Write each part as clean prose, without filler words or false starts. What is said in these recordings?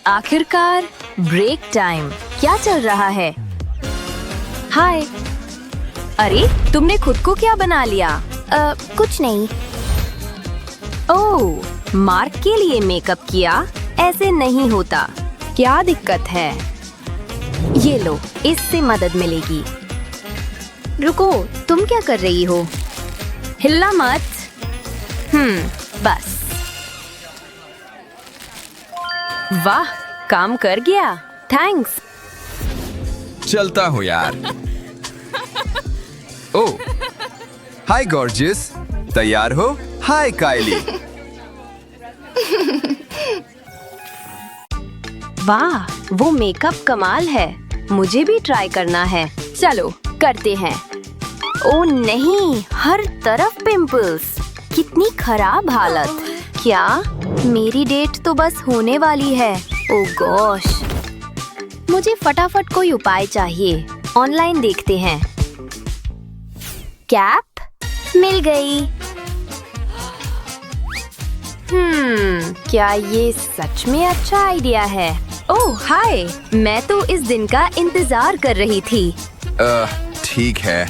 आखिरकार break time. क्या चल रहा है? हाय। अरे तुमने खुद को क्या बना लिया? कुछ नहीं। ओह, मार्क के लिए मेकअप किया? ऐसे नहीं होता। क्या दिक्कत है? ये लो, इससे मदद मिलेगी। रुको, तुम क्या कर रही हो? हिलना मत। बस। वाह, काम कर गया। थैंक्स। चलता हूँ यार। ओह, हाय गॉर्जियस, तैयार हो? हाय काइली। वाह, वो मेकअप कमाल है। मुझे भी ट्राई करना है। चलो करते हैं। ओह नहीं, हर तरफ पिंपल्स। कितनी खराब हालत। क्या मेरी डेट तो बस होने वाली है। ओह गॉश, मुझे फटाफट कोई उपाय चाहिए। ऑनलाइन देखते हैं। कैप मिल गई। क्या ये सच में अच्छा आइडिया है? ओह हाय, मैं तो इस दिन का इंतजार कर रही थी। ठीक है।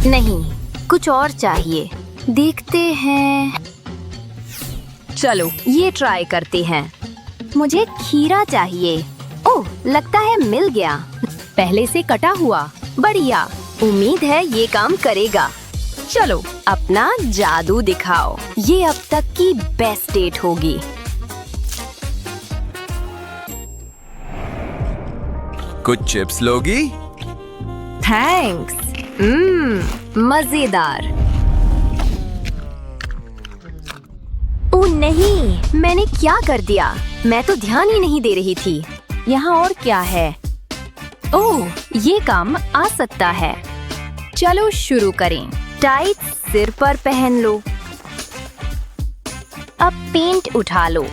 नहीं, कुछ और चाहिए। देखते हैं। चलो ये ट्राई करते हैं। मुझे खीरा चाहिए। ओह, लगता है मिल गया। पहले से कटा हुआ। बढ़िया, उम्मीद है ये काम करेगा। चलो अपना जादू दिखाओ। ये अब तक की बेस्ट डेट होगी। कुछ चिप्स लोगी? थैंक्स। मजेदार। ओह नहीं, मैंने क्या कर दिया? मैं तो ध्यान ही नहीं दे रही थी। यहाँ और क्या है? ओह, ये काम आ सकता है। चलो शुरू करें। टाइट सिर पर पहन लो। अब पेंट उठा लो।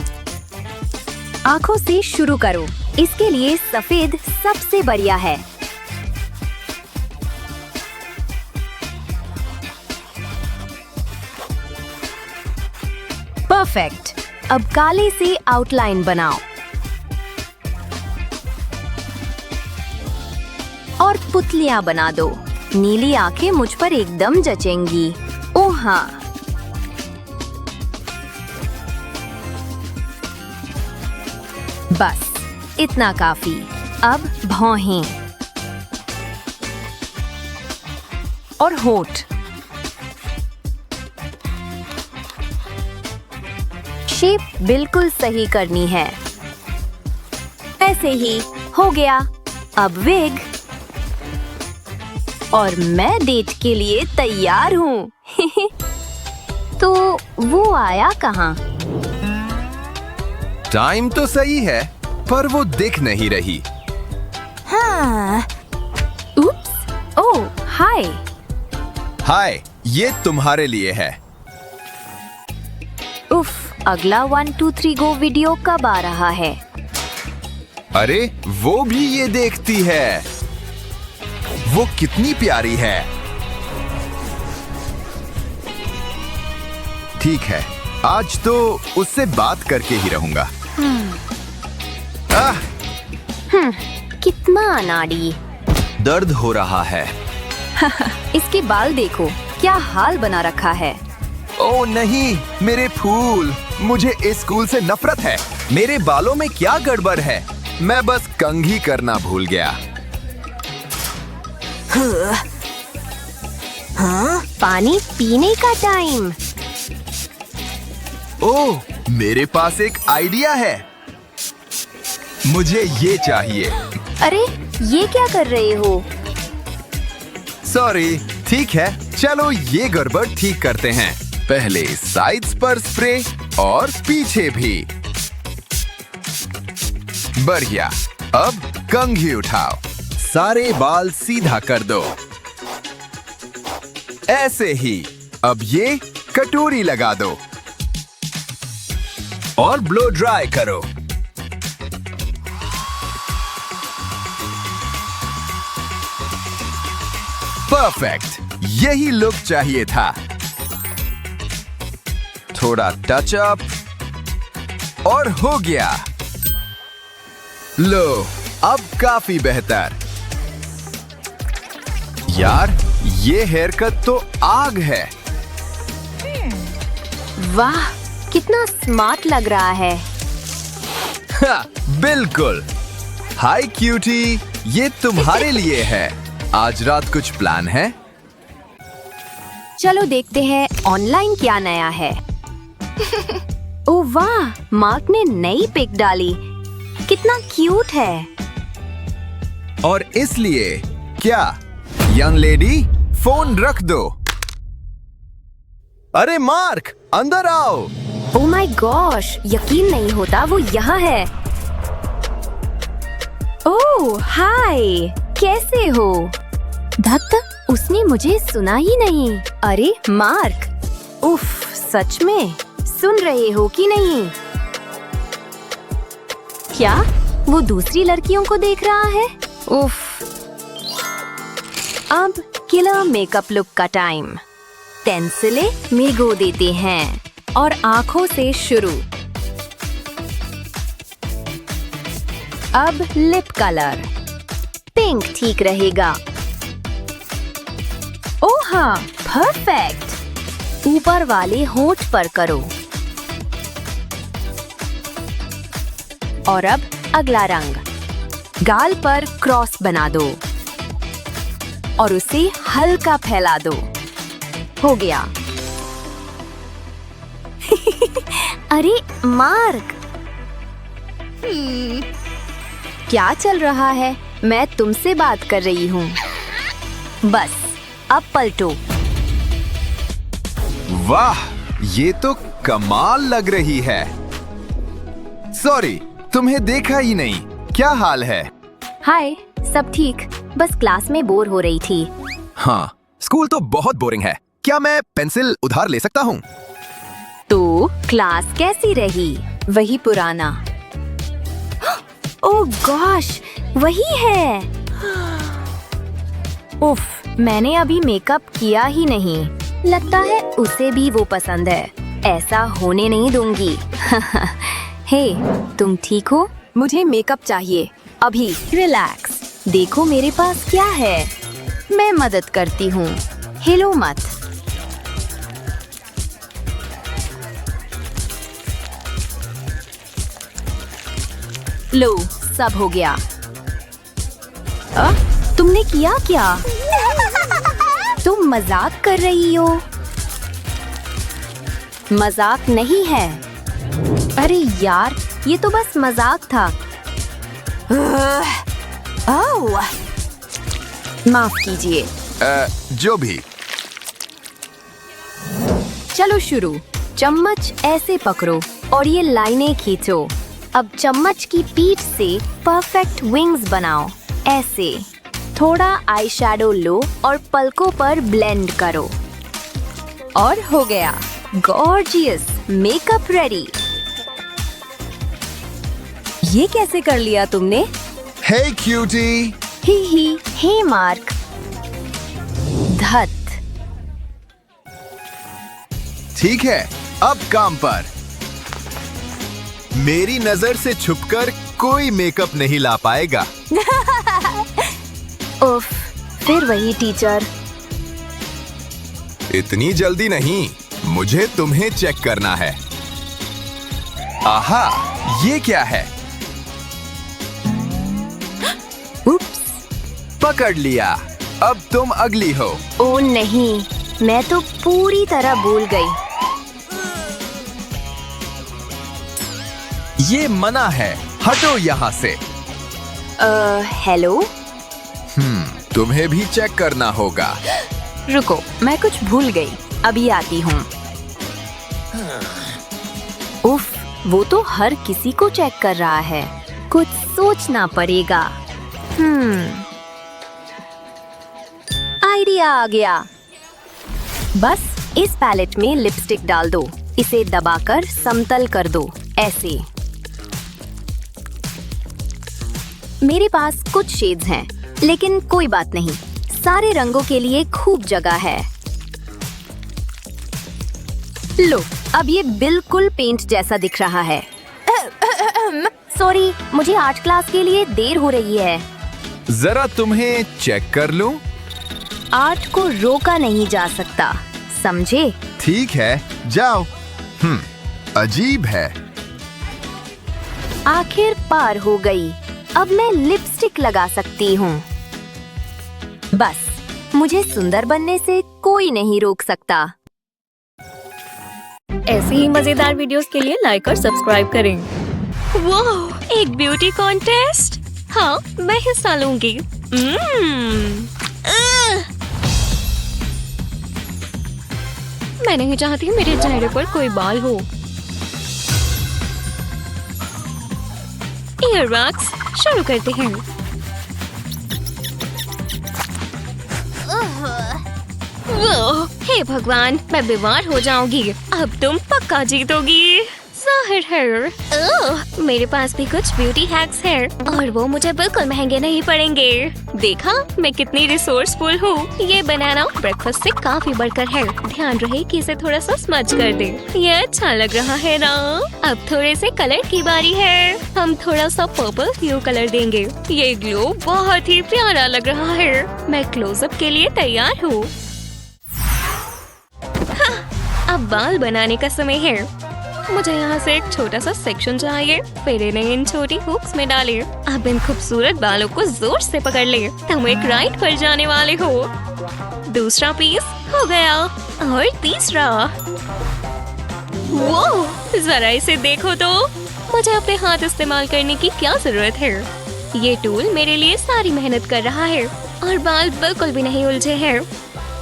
आंखों से शुरू करो। इसके लिए सफेद सबसे बढ़िया है। परफेक्ट। अब काले से आउटलाइन बनाओ और पुतलियां बना दो। नीली आंखें मुझ पर एकदम जचेंगी। ओह हाँ, बस इतना काफी। अब भौहें और होठ। शेप बिल्कुल सही करनी है। ऐसे ही हो गया। अब विग। और मैं डेट के लिए तैयार हूँ। तो वो आया कहाँ? टाइम तो सही है, पर वो दिख नहीं रही। हाँ। उप्स। ओह हाय। हाय, ये तुम्हारे लिए है। उफ, अगला 1 2 3 गो वीडियो कब आ रहा है? अरे वो भी ये देखती है। वो कितनी प्यारी है। ठीक है, आज तो उससे बात करके ही रहूंगा। कितना अनाड़ी। दर्द हो रहा है। इसके बाल देखो, क्या हाल बना रखा है। ओह नहीं, मेरे फूल। मुझे इस स्कूल से नफरत है। मेरे बालों में क्या गड़बड़ है? मैं बस कंघी करना भूल गया। हाँ, पानी पीने का टाइम। ओह, मेरे पास एक आइडिया है। मुझे ये चाहिए। अरे ये क्या कर रहे हो? सॉरी। ठीक है, चलो ये गड़बड़ ठीक करते हैं। पहले साइड्स पर स्प्रे और पीछे भी। बढ़िया। अब कंघी उठाओ। सारे बाल सीधा कर दो। ऐसे ही। अब ये कटोरी लगा दो और ब्लो ड्राई करो। परफेक्ट, यही लुक चाहिए था। थोड़ा टच अप और हो गया। लो, अब काफी बेहतर। यार, ये हेयर कट तो आग है। वाह, कितना स्मार्ट लग रहा है। हाँ, बिल्कुल। हाय क्यूटी, ये तुम्हारे लिए है। आज रात कुछ प्लान है? चलो देखते हैं ऑनलाइन क्या नया है। ओह वाह, मार्क ने नई पिक डाली। कितना क्यूट है। और इसलिए क्या, यंग लेडी, फोन रख दो। अरे मार्क, अंदर आओ। ओह माय गॉश, यकीन नहीं होता वो यहाँ है। ओह हाय, कैसे हो? धत्त, उसने मुझे सुना ही नहीं। अरे मार्क, उफ, सच में सुन रहे हो कि नहीं? क्या वो दूसरी लड़कियों को देख रहा है? उफ। अब किलर मेकअप लुक का टाइम। पेंसिलें भिगो देते हैं और आंखों से शुरू। अब लिप कलर पिंक ठीक रहेगा। ओह हाँ, परफेक्ट। ऊपर वाले होंठ पर करो। और अब अगला रंग। गाल पर क्रॉस बना दो और उसे हल्का फैला दो। हो गया। अरे मार्क, क्या चल रहा है? मैं तुमसे बात कर रही हूँ। बस, अब पलटो। वाह, ये तो कमाल लग रही है। सॉरी, तुम्हें देखा ही नहीं। क्या हाल है? हाय, सब ठीक। बस क्लास में बोर हो रही थी। हाँ, स्कूल तो बहुत बोरिंग है। क्या मैं पेंसिल उधार ले सकता हूँ? तो क्लास कैसी रही? वही पुराना। ओह गॉश, वही है। उफ, मैंने अभी मेकअप किया ही नहीं। लगता है उसे भी वो पसंद है। ऐसा होने नहीं दूंगी। हे, तुम ठीक हो? मुझे मेकअप चाहिए अभी। रिलैक्स, देखो मेरे पास क्या है। मैं मदद करती हूँ। हिलो मत। लो, सब हो गया। तुमने किया क्या? तुम मजाक कर रही हो? मजाक नहीं है। अरे यार, ये तो बस मजाक था। ओह, माफ कीजिए। जो भी। चलो शुरू। चम्मच ऐसे पकड़ो और ये लाइनें खींचो। अब चम्मच की पीठ से परफेक्ट विंग्स बनाओ। ऐसे। थोड़ा आई शैडो लो और पलकों पर ब्लेंड करो। और हो गया। Gorgeous, makeup ready. ये कैसे कर लिया तुमने? हे क्यूटी। ही, हे मार्क। धत। ठीक है, अब काम पर। मेरी नजर से छुपकर कोई मेकअप नहीं ला पाएगा। उफ, फिर वही टीचर। इतनी जल्दी नहीं, मुझे तुम्हें चेक करना है। आहा, ये क्या है? उप्स। पकड़ लिया। अब तुम अगली हो। ओ नहीं, मैं तो पूरी तरह भूल गई। ये मना है, हटो यहाँ से। हेलो। तुम्हें भी चेक करना होगा। रुको, मैं कुछ भूल गई। अभी आती हूँ। उफ, वो तो हर किसी को चेक कर रहा है। कुछ सोचना पड़ेगा। आइडिया आ गया। बस इस पैलेट में लिपस्टिक डाल दो। इसे दबाकर समतल कर दो। ऐसे। मेरे पास कुछ शेड्स हैं, लेकिन कोई बात नहीं। सारे रंगों के लिए खूब जगह है। लो, अब ये बिल्कुल पेंट जैसा दिख रहा है। सॉरी, मुझे आर्ट क्लास के लिए देर हो रही है। जरा तुम्हें चेक कर लूं? आर्ट को रोका नहीं जा सकता, समझे? ठीक है, जाओ। अजीब है। आखिर पार हो गई। अब मैं लिपस्टिक लगा सकती हूँ। बस, मुझे सुंदर बनने से कोई नहीं रोक सकता। ऐसी ही मजेदार वीडियोस के लिए लाइक और सब्सक्राइब करें। वाह, एक ब्यूटी कॉन्टेस्ट। हाँ, मैं हिस्सा लूंगी। मैं नहीं चाहती मेरे चेहरे पर कोई बाल हो। ईयरबड्स शुरू करते हैं। वाह, हे भगवान, मैं बीमार हो जाऊंगी। अब तुम पक्का जीतोगी, जाहिर है। मेरे पास भी कुछ ब्यूटी हैक्स हैं और वो मुझे बिल्कुल महंगे नहीं पड़ेंगे। देखा मैं कितनी रिसोर्सफुल हूँ। ये बनाना ब्रेकफास्ट से काफी बढ़कर है। ध्यान रहे कि इसे थोड़ा सा स्मच कर दे। ये अच्छा लग रहा है ना? अब थोड़े से कलर की बारी है। हम थोड़ा सा पर्पल ह्यू कलर देंगे। ये ग्लो बहुत ही प्यारा लग रहा है। मैं क्लोजअप के लिए तैयार हूँ। अब बाल बनाने का समय है। मुझे यहाँ से एक छोटा सा सेक्शन चाहिए। फिर इन्हें इन छोटी हुक्स में डालें। अब इन खूबसूरत बालों को जोर से पकड़ ले। तुम एक राइड पर जाने वाले हो। दूसरा पीस हो गया और तीसरा। वो जरा इसे देखो तो। मुझे अपने हाथ इस्तेमाल करने की क्या जरूरत है? ये टूल मेरे लिए सारी मेहनत कर रहा है और बाल बिल्कुल भी नहीं उलझे हैं।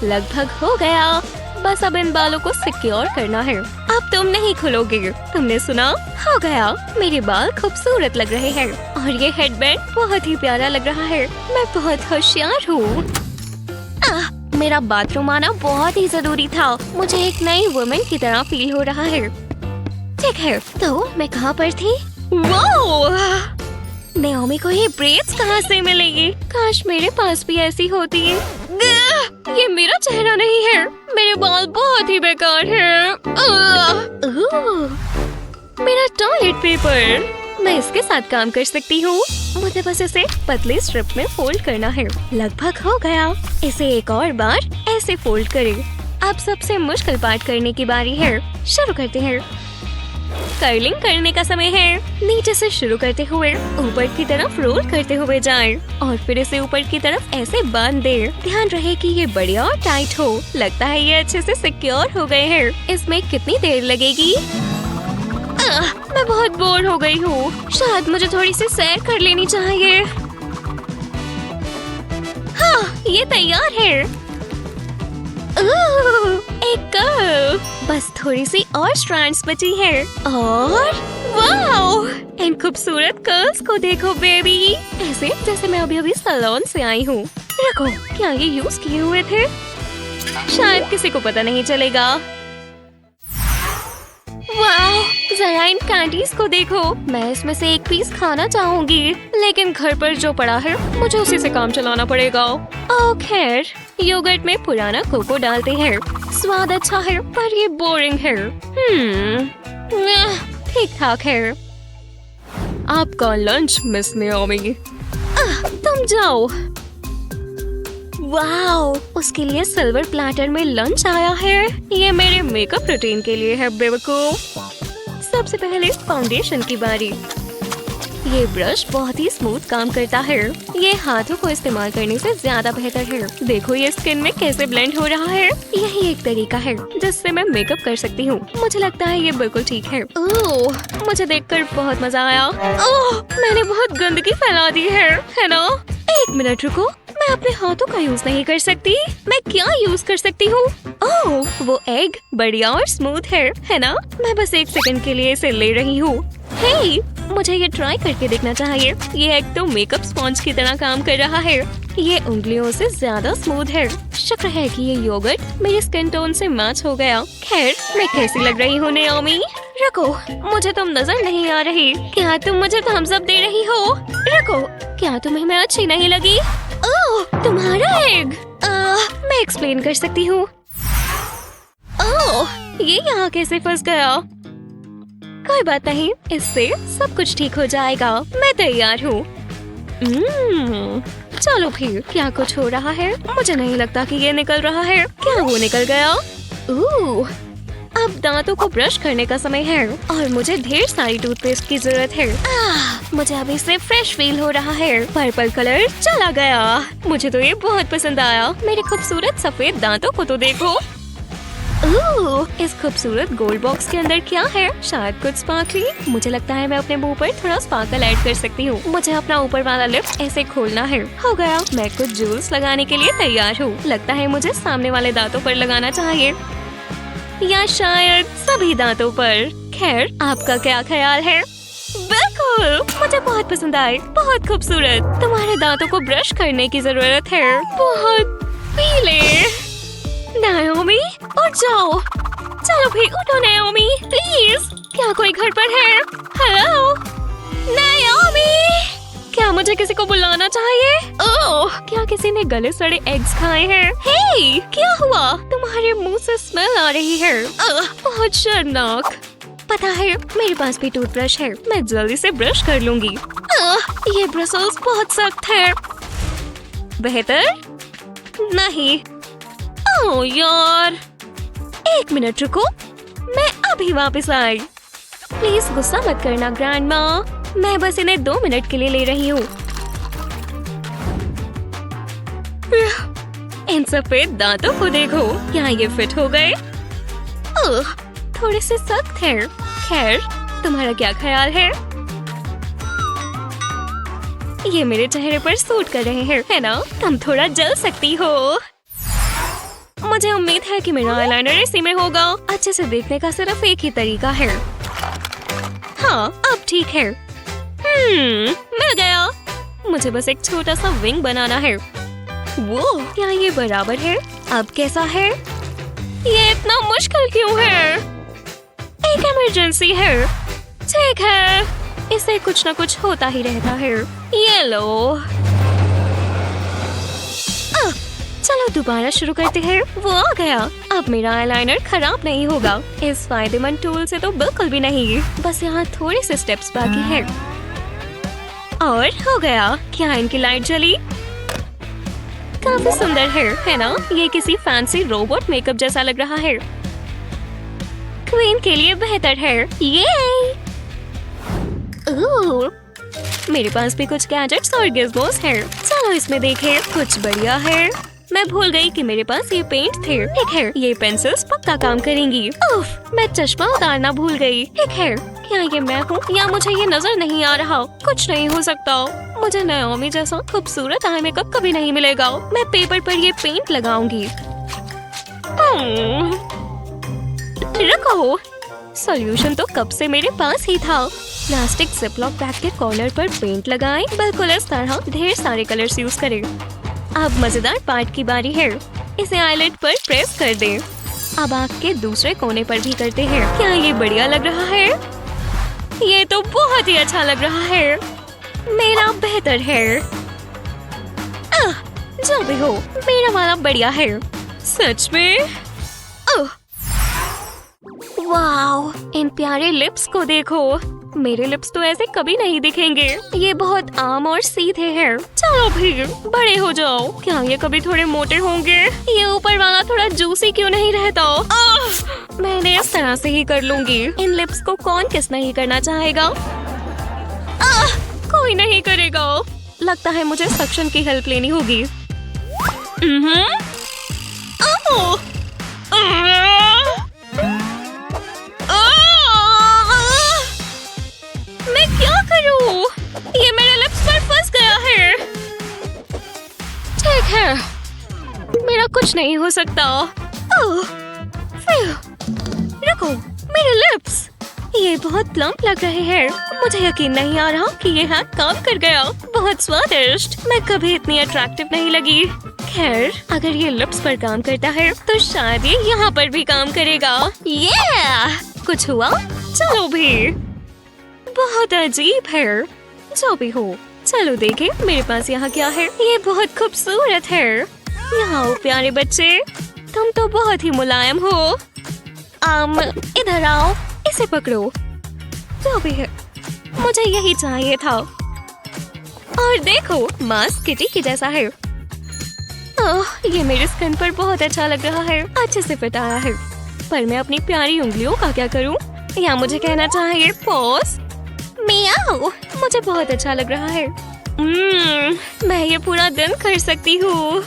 लगभग हो गया। बस अब इन बालों को सिक्योर करना है। अब तुम नहीं खुलोगे। तुमने सुना? हो गया। मेरे बाल खूबसूरत लग रहे हैं और ये हेडबैंड बहुत ही प्यारा लग रहा है। मैं बहुत होशियार हूँ। मेरा बाथरूम आना बहुत ही जरूरी था। मुझे एक नई वुमेन की तरह फील हो रहा है। ठीक है, तो मैं कहाँ पर थी? वाह! नाओमी को ये ब्रेड्स कहाँ से मिलेंगी? काश मेरे पास भी ऐसी होती है। ये मेरा चेहरा नहीं है। मेरे बाल बहुत ही बेकार हैं। मेरा टॉयलेट पेपर। मैं इसके साथ काम कर सकती हूँ। मुझे बस इसे पतले स्ट्रिप में फोल्ड करना है। लगभग हो गया। इसे एक और बार ऐसे फोल्ड करें। अब सबसे मुश्किल पार्ट करने की बारी है। शुरू करते हैं। कर्लिंग करने का समय है। नीचे से शुरू करते हुए ऊपर की तरफ रोल करते हुए जाएं और फिर इसे ऊपर की तरफ ऐसे बांध दें। ध्यान रहे कि ये बढ़िया और टाइट हो। लगता है ये अच्छे से सिक्योर हो गए हैं। इसमें कितनी देर लगेगी? मैं बहुत बोर हो गई हूँ। शायद मुझे थोड़ी सी सैर कर लेनी चाहिए। हाँ, ये तैयार है। एक कर्व। बस थोड़ी सी और स्ट्रैंड्स बची है और वाओ! इन खूबसूरत कर्ल्स को देखो बेबी। ऐसे जैसे मैं अभी सैलून से आई हूँ। रखो, क्या ये यूज किए हुए थे? शायद किसी को पता नहीं चलेगा। वाओ! जरा इन कैंडीज को देखो। मैं इसमें से एक पीस खाना चाहूंगी, लेकिन घर पर जो पड़ा है मुझे उसी से काम चलाना पड़ेगा। ओह खैर, योगर्ट में पुराना कोको डालते हैं। स्वाद अच्छा है पर ये बोरिंग है। ठीक ठाक है। आपका लंच मिस नाओमी। तुम जाओ। वाओ! उसके लिए सिल्वर प्लेटर में लंच आया है। ये मेरे मेकअप रूटीन के लिए है बेवकूफ। सबसे पहले फाउंडेशन की बारी। ये ब्रश बहुत ही स्मूथ काम करता है। ये हाथों को इस्तेमाल करने से ज्यादा बेहतर है। देखो ये स्किन में कैसे ब्लेंड हो रहा है। यही एक तरीका है जिससे मैं मेकअप कर सकती हूँ। मुझे लगता है ये बिल्कुल ठीक है। ओह, मुझे देखकर बहुत मजा आया। ओह, मैंने बहुत गंदगी फैला दी है ना? एक मिनट रुको, मैं अपने हाथों का यूज नहीं कर सकती। मैं क्या यूज कर सकती हूँ? ओह, वो एग बढ़िया और स्मूथ है ना? मैं बस एक सेकंड के लिए इसे ले रही हूँ। हे, मुझे ये ट्राई करके देखना चाहिए। ये एग तो मेकअप स्पॉन्ज की तरह काम कर रहा है। ये उंगलियों से ज्यादा स्मूथ है। शुक्र है कि ये योगर्ट मेरी स्किन टोन से मैच हो गया। खैर, मैं कैसी लग रही हूँ नाओमी? रखो, मुझे तुम नजर नहीं आ रही। क्या तुम मुझे थम्स अप दे रही हो? रखो, क्या तुम्हें मैं अच्छी नहीं लगी? ओह, तुम्हारा एग। मैं एक्सप्लेन कर सकती हूँ। ओह, ये यहाँ कैसे फंस गया? कोई बात नहीं, इससे सब कुछ ठीक हो जाएगा। मैं तैयार हूँ। चलो फिर, क्या कुछ हो रहा है? मुझे नहीं लगता कि ये निकल रहा है। क्या वो निकल गया? अब दांतों को ब्रश करने का समय है और मुझे ढेर सारी टूथपेस्ट की जरूरत है। मुझे अभी से फ्रेश फील हो रहा है। पर्पल कलर चला गया। मुझे तो ये बहुत पसंद आया। मेरे खूबसूरत सफेद दांतों को तो देखो। इस खूबसूरत गोल्ड बॉक्स के अंदर क्या है? शायद कुछ स्पार्कली। मुझे लगता है मैं अपने मुंह पर थोड़ा स्पार्कल ऐड कर सकती हूँ। मुझे अपना ऊपर वाला लिप ऐसे खोलना है। हो गया। मैं कुछ जूल्स लगाने के लिए तैयार हूँ। लगता है मुझे सामने वाले दांतों पर लगाना चाहिए, या शायद सभी दांतों पर। खैर, आपका क्या ख्याल है? बिल्कुल, मुझे बहुत पसंद आए। बहुत खूबसूरत। तुम्हारे दांतों को ब्रश करने की जरूरत है। बहुत पीले। नाओमी, उठ जाओ। चलो भी उठो नाओमी, प्लीज। क्या कोई घर पर है? हेलो नाओमी, क्या मुझे किसी को बुलाना चाहिए? ओह, क्या किसी ने गले सड़े एग्स खाए हैं? हे, क्या हुआ? तुम्हारे मुंह से स्मेल आ रही है। बहुत शर्मनाक। पता है, मेरे पास भी टूथब्रश है। मैं जल्दी से ब्रश कर लूंगी। ये ब्रसल्स बहुत सख्त है। बेहतर नहीं। ओह यार, एक मिनट रुको, मैं अभी वापस आई। प्लीज गुस्सा मत करना ग्रैंडमा, मैं बस इन्हें 2 मिनट के लिए ले रही हूँ। इन सफेद दांतों को देखो, क्या ये फिट हो गए? थोड़े से सख्त हैं। खैर, तुम्हारा क्या ख्याल है? ये मेरे चेहरे पर सूट कर रहे हैं, है ना? तुम थोड़ा जल सकती हो। मुझे उम्मीद है कि मेरा आईलाइनर इसी में होगा। अच्छे से देखने का सिर्फ एक ही तरीका है। हाँ, अब ठीक है। मिल गया। मुझे बस एक छोटा सा विंग बनाना है। वो, क्या ये बराबर है? अब कैसा है? ये इतना मुश्किल क्यों है? एक इमरजेंसी है। ठीक है, इससे कुछ ना कुछ होता ही रहता है। ये लो। चलो दोबारा शुरू करते हैं। वो आ गया। अब मेरा आईलाइनर खराब नहीं होगा। इस फायदेमंद टूल से तो बिल्कुल भी नहीं। बस यहाँ थोड़े से स्टेप्स बाकी है और हो गया। क्या इनकी लाइट जली? काफी सुंदर है ना? ये किसी फैंसी रोबोट मेकअप जैसा लग रहा है। क्वीन के लिए बेहतर है। ये मेरे पास भी कुछ गैजेट्स और गिज़मोस हैं। चलो इसमें देखें, कुछ बढ़िया है। मैं भूल गई कि मेरे पास ये पेंट थे। ठीक है, ये पेंसिल्स पक्का काम करेंगी। उफ, मैं चश्मा उतारना भूल गई। ठीक है, क्या ये मैं हूँ या मुझे ये नजर नहीं आ रहा? कुछ नहीं हो सकता। मुझे नाओमी जैसा खूबसूरत आई मेकअप कभी नहीं मिलेगा। मैं पेपर पर ये पेंट लगाऊंगी। रुको, सॉल्यूशन तो कब से मेरे पास ही था। प्लास्टिक जिपलॉक बैग के कॉर्नर पर पेंट लगाएं। बिल्कुल इस तरह ढेर सारे कलर्स यूज करें। अब मजेदार पार्ट की बारी है। इसे आईलिड पर प्रेस कर दें। अब आँख के दूसरे कोने पर भी करते हैं। क्या ये बढ़िया लग रहा है? ये तो बहुत ही अच्छा लग रहा है। मेरा बेहतर है। जो भी हो, मेरा वाला बढ़िया है। सच में? वाओ, इन प्यारे लिप्स को देखो। मेरे लिप्स तो ऐसे कभी नहीं दिखेंगे। ये बहुत आम और सीधे हैं। चलो फिर बड़े हो जाओ। क्या ये कभी थोड़े मोटे होंगे? ये ऊपर वाला थोड़ा जूसी क्यों नहीं रहता? मैंने इस तरह से ही कर लूंगी। इन लिप्स को कौन किस नहीं करना चाहेगा? कोई नहीं करेगा। लगता है मुझे सक्शन की हेल्प लेनी होगी। मैं क्या करूं? ये मेरे लिप्स पर फंस गया है। ठीक है, मेरा कुछ नहीं हो सकता। रुको, मेरे लिप्स, ये बहुत प्लम्प लग रहे हैं। मुझे यकीन नहीं आ रहा कि ये हैक काम कर गया। बहुत स्वादिष्ट। मैं कभी इतनी अट्रैक्टिव नहीं लगी। खैर, अगर ये लिप्स पर काम करता है तो शायद ये यहाँ पर भी काम करेगा। कुछ हुआ? चलो भी। बहुत अजीब है। जो भी हो, चलो देखें मेरे पास यहाँ क्या है। ये बहुत खूबसूरत है। यहाँ आओ प्यारे बच्चे, तुम तो बहुत ही मुलायम हो। इधर आओ, इसे पकड़ो। जो भी है, मुझे यही चाहिए था। और देखो, मास्क किटी की जैसा है। ओह, ये मेरे स्किन पर बहुत अच्छा लग रहा है, अच्छे से फिट आया है। पर मैं अपनी प्यारी उंगलियों का क्या करूं? या मुझे कहना चाहिए पॉज। मियाओ, मुझे बहुत अच्छा लग रहा है। मैं ये पूरा दिन कर सकती हूँ।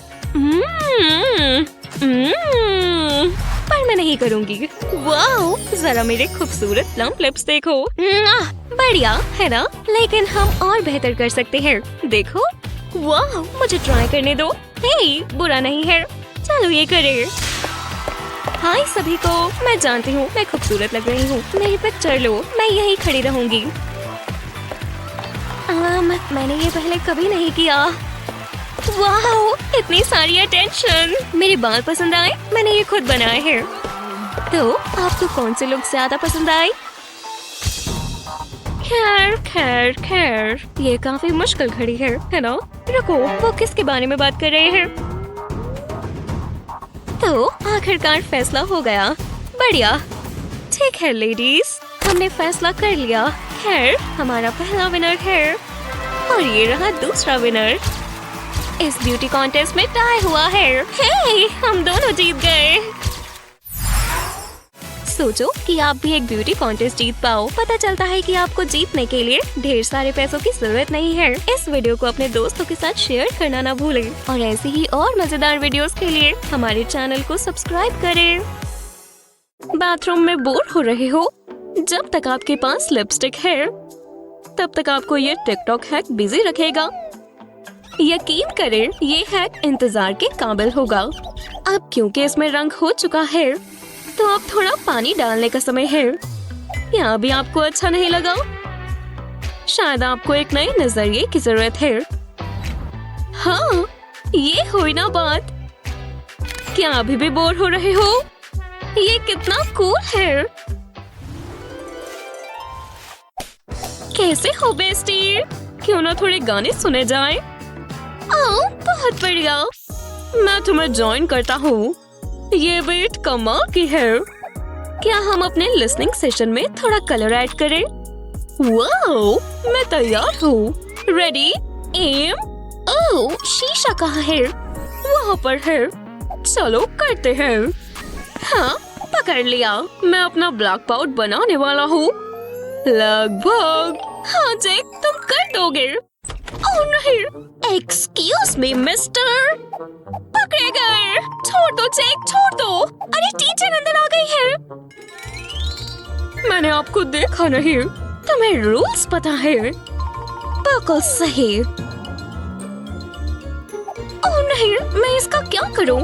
पर मैं नहीं करूँगी। वाओ, जरा मेरे खूबसूरत प्लम्प लिप्स देखो। बढ़िया है ना? लेकिन हम और बेहतर कर सकते हैं। देखो, वाह, मुझे ट्राई करने दो। हे, बुरा नहीं है, चलो ये करें। हाय सभी को, मैं जानती हूँ मैं खूबसूरत लग रही हूँ। मेरी पिक्चर लो, मैं यहीं खड़ी रहूंगी। मैंने ये पहले कभी नहीं किया। वाह, इतनी सारी अटेंशन। मेरे बाल पसंद आए? मैंने ये खुद बनाए हैं। तो आपको कौन से लुक ज्यादा पसंद आए? खैर खैर खैर, ये काफी मुश्किल घड़ी है ना? रुको, वो किसके बारे में बात कर रहे हैं? तो आखिरकार फैसला हो गया। बढ़िया, ठीक है लेडीज, हमने फैसला कर लिया। खैर, हमारा पहला विनर है और ये रहा दूसरा विनर। इस ब्यूटी कॉन्टेस्ट में टाई हुआ है। हे, हम दोनों जीत गए। सोचो कि आप भी एक ब्यूटी कॉन्टेस्ट जीत पाओ। पता चलता है कि आपको जीतने के लिए ढेर सारे पैसों की जरूरत नहीं है। इस वीडियो को अपने दोस्तों के साथ शेयर करना ना भूलें और ऐसी ही और मजेदार वीडियोस के लिए हमारे चैनल को सब्सक्राइब करें। बाथरूम में बोर हो रहे हो? जब तक आपके पास लिपस्टिक है तब तक आपको ये टिकटॉक हैक बिजी रखेगा। यकीन करें, ये हैक इंतजार के काबिल होगा। अब क्योंकि इसमें रंग हो चुका है तो अब थोड़ा पानी डालने का समय है। यहाँ भी आपको अच्छा नहीं लगा? शायद आपको एक नए नजरिए की जरूरत है। हाँ, ये हुई ना बात। क्या अभी भी बोर हो रहे हो? ये कितना कूल है। कैसे हो बेस्टी? क्यों ना थोड़े गाने सुने जाएं? ओह, बहुत बढ़िया। मैं तुम्हें ज्वाइन करता हूँ। ये बीट कमाल की है। क्या हम अपने लिसनिंग सेशन में थोड़ा कलर ऐड करें? वाओ, मैं तैयार हूँ। Ready, M. ओह, शीशा कहाँ है? वहाँ पर है। चलो करते हैं। हाँ, पकड़ लिया। मैं अपना ब्लैक पाउडर बनाने वाला हूँ। लगभग। हाँ जैक, तुम कर दोगे। ओह नहीं, एक्सक्यूज मी मिस्टर। पकड़े गए। छोड़ दो जैक, छोड़ दो। अरे टीचर अंदर आ गई है। मैंने आपको देखा नहीं। तुम्हें रूल्स पता है? बिल्कुल सही। ओह नहीं, मैं इसका क्या करूं?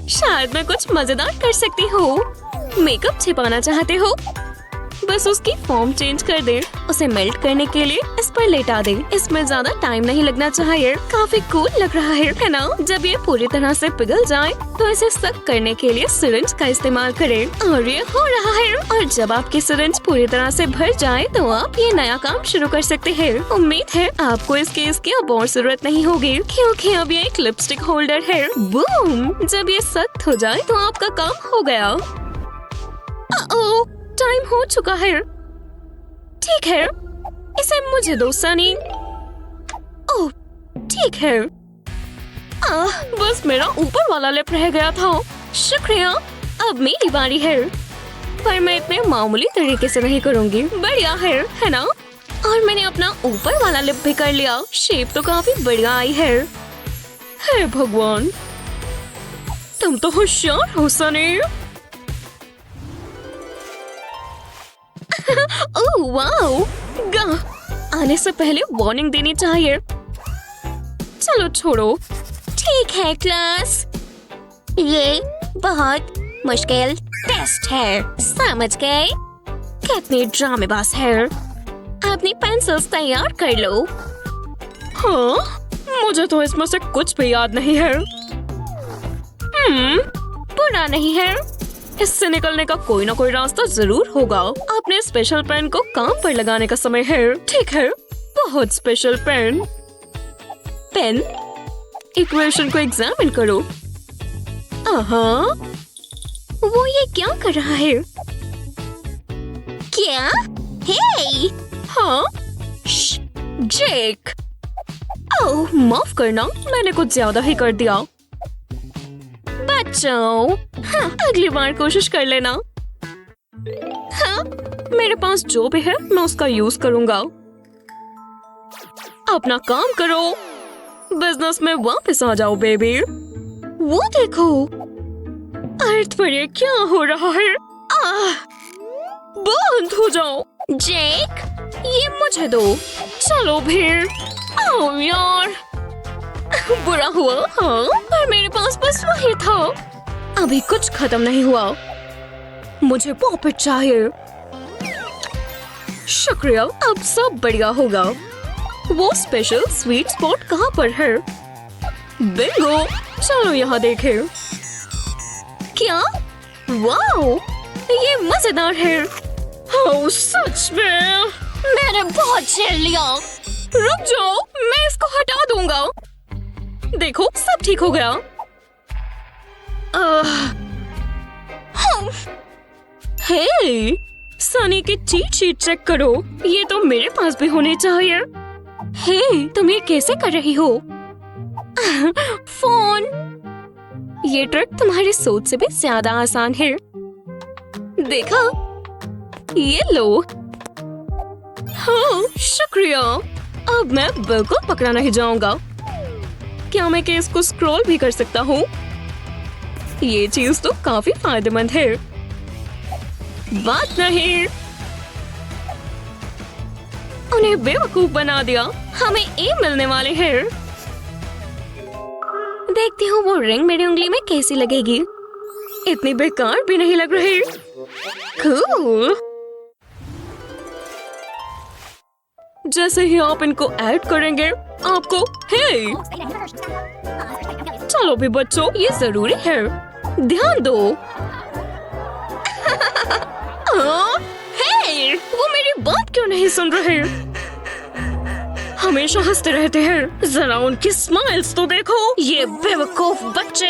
शायद मैं कुछ मजेदार कर सकती हूँ। मेकअप छिपाना चाहते हो? बस उसकी फॉर्म चेंज कर दे। उसे मेल्ट करने के लिए इस पर लेटा दे। इसमें ज्यादा टाइम नहीं लगना चाहिए। काफी कूल लग रहा है ना? जब ये पूरी तरह से पिघल जाए तो इसे सक करने के लिए सिरिंज का इस्तेमाल करें। और ये हो रहा है। और जब आपकी सिरिंज पूरी तरह से भर जाए तो आप ये नया काम शुरू कर सकते हैं। उम्मीद है आपको इसकी अब और जरूरत नहीं होगी, क्योंकि अब ये एक लिपस्टिक होल्डर है। बूम! जब ये सख्त हो जाए तो आपका काम हो गया। ओह, टाइम हो चुका है। ठीक है, इसे मुझे दो सनी। ओह, ठीक है। बस मेरा ऊपर वाला लिप रह गया था। शुक्रिया, अब मेरी बारी है। पर मैं इतने मामूली तरीके से नहीं करूंगी। बढ़िया है ना? और मैंने अपना ऊपर वाला लिप भी कर लिया। शेप तो काफी बढ़िया आई है। हे भगवान, तुम तो होशियार हो सनी। ओह वाओ, आने से पहले वार्निंग देनी चाहिए। चलो छोड़ो। ठीक है क्लास, ये बहुत मुश्किल टेस्ट है, समझ गए? कितनी ड्रामेबाज है। अपनी पेंसिल्स तैयार कर लो। हाँ, मुझे तो इसमें से कुछ भी याद नहीं है। बुरा नहीं है, इससे निकलने का कोई ना कोई रास्ता जरूर होगा। अपने स्पेशल पेन को काम पर लगाने का समय है। ठीक है, बहुत स्पेशल पेन। पेन, इक्वेशन को एग्जामिन करो। वो ये क्या कर रहा है? क्या? हे, हाँ, जेक। ओह, माफ करना, मैंने कुछ ज्यादा ही कर दिया। बचाओ, हाँ, अगली बार कोशिश कर लेना। हाँ, मेरे पास जो भी है मैं उसका यूज करूंगा। अपना काम करो, बिजनेस में वापस आ जाओ बेबी। वो देखो, अर्थ पर ये क्या हो रहा है? बंद हो जाओ। जेक, ये मुझे दो। चलो फिर। ओह यार, बुरा हुआ। हाँ, पर मेरे पास बस वही था। अभी कुछ खत्म नहीं हुआ। मुझे पॉपेट चाहिए। शुक्रिया, अब सब बढ़िया होगा। वो स्पेशल स्वीट स्पॉट कहाँ पर है? बिंगो, चलो यहाँ देखें। क्या? वाओ, ये मजेदार है। ओह, सच में मैंने बहुत झेल लिया। रुक जाओ, मैं इसको हटा दूंगा। देखो, सब ठीक हो गया। हे, सनी की चीट शीट चेक करो। ये तो मेरे पास भी होने चाहिए। हे, तुम ये कैसे कर रही हो? फोन। ये ट्रिक तुम्हारी सोच से भी ज्यादा आसान है। देखा? ये लो। हाँ, शुक्रिया। अब मैं बिल्कुल पकड़ा नहीं जाऊंगा। क्या मैं केस को स्क्रॉल भी कर सकता हूँ? ये चीज तो काफी फायदेमंद है। बात नहीं। उन्हें बेवकूफ बना दिया। हमें ए मिलने वाले हैं। देखती हूँ वो रिंग मेरी उंगली में कैसी लगेगी। इतनी बेकार भी नहीं लग रही। कूल। जैसे ही आप इनको ऐड करेंगे, आपको हे। चलो भी बच्चों, ये जरूरी है। ध्यान दो। हे, वो मेरी बात क्यों नहीं सुन रहे? हमेशा हंसते रहते हैं। जरा उनकी स्माइल्स तो देखो। ये बेवकूफ बच्चे।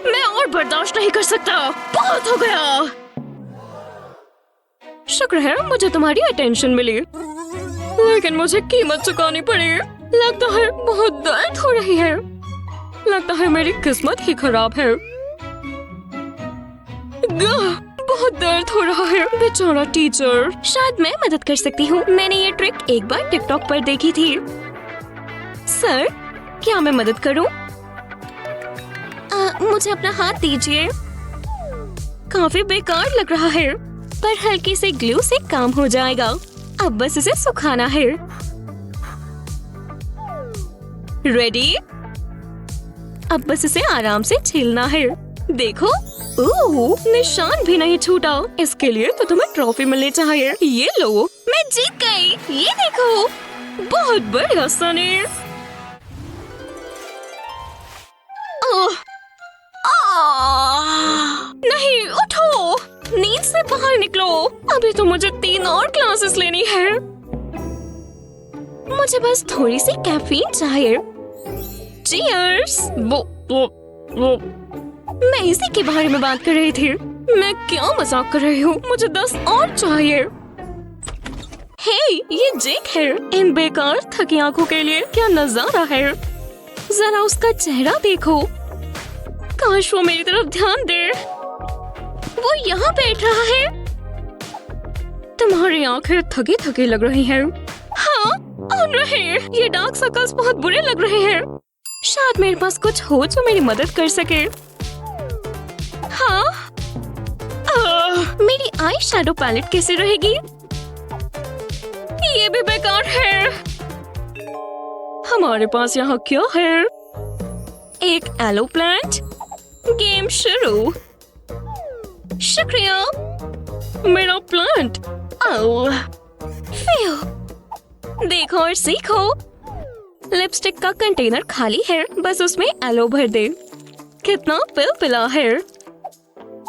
मैं और बर्दाश्त नहीं कर सकता। बहुत हो गया। शुक्र है मुझे तुम्हारी अटेंशन मिली, लेकिन मुझे कीमत चुकानी पड़ी। लगता है बहुत दर्द हो रही है। लगता है मेरी किस्मत ही खराब है। बहुत दर्द हो रहा है। बेचारा टीचर। शायद मैं मदद कर सकती हूँ। मैंने ये ट्रिक एक बार टिकटॉक पर देखी थी। सर, क्या मैं मदद करूँ? मुझे अपना हाथ दीजिए। काफी बेकार लग रहा है, पर हल्की से ग्लू से काम हो जाएगा। अब बस इसे सुखाना है। रेडी? अब बस इसे आराम से छीलना है। देखो, निशान भी नहीं छूटा। इसके लिए तो तुम्हें ट्रॉफी मिलनी चाहिए। ये लो, मैं जीत गई। ये देखो, बहुत बढ़िया सनी। नहीं, उठो, नींद से बाहर निकलो। अभी तो मुझे 3 और क्लासेस लेनी है। मुझे बस थोड़ी सी कैफीन चाहिए। चीयर्स। मैं इसी के बारे में बात कर रही थी। मैं क्या मजाक कर रही हूँ? मुझे 10 और चाहिए। हे, ये जेक है। इन बेकार थकी आंखों के लिए क्या नजारा है। जरा उसका चेहरा देखो। काश वो मेरी तरफ ध्यान दे। वो यहाँ बैठ रहा है। तुम्हारी आंखें थकी थकी लग रही हैं। हाँ, और नहीं, ये डार्क सर्कल्स बहुत बुरे लग रहे हैं। शायद मेरे पास कुछ हो जो मेरी मदद कर सके। हाँ, मेरी आई शैडो पैलेट कैसे रहेगी? ये भी बेकार है। हमारे पास यहाँ क्या है? एक एलो प्लांट। गेम शुरू। शुक्रिया। मेरा प्लांट। देखो और सीखो। लिपस्टिक का कंटेनर खाली है, बस उसमें एलो भर दे। कितना पिलपिला है।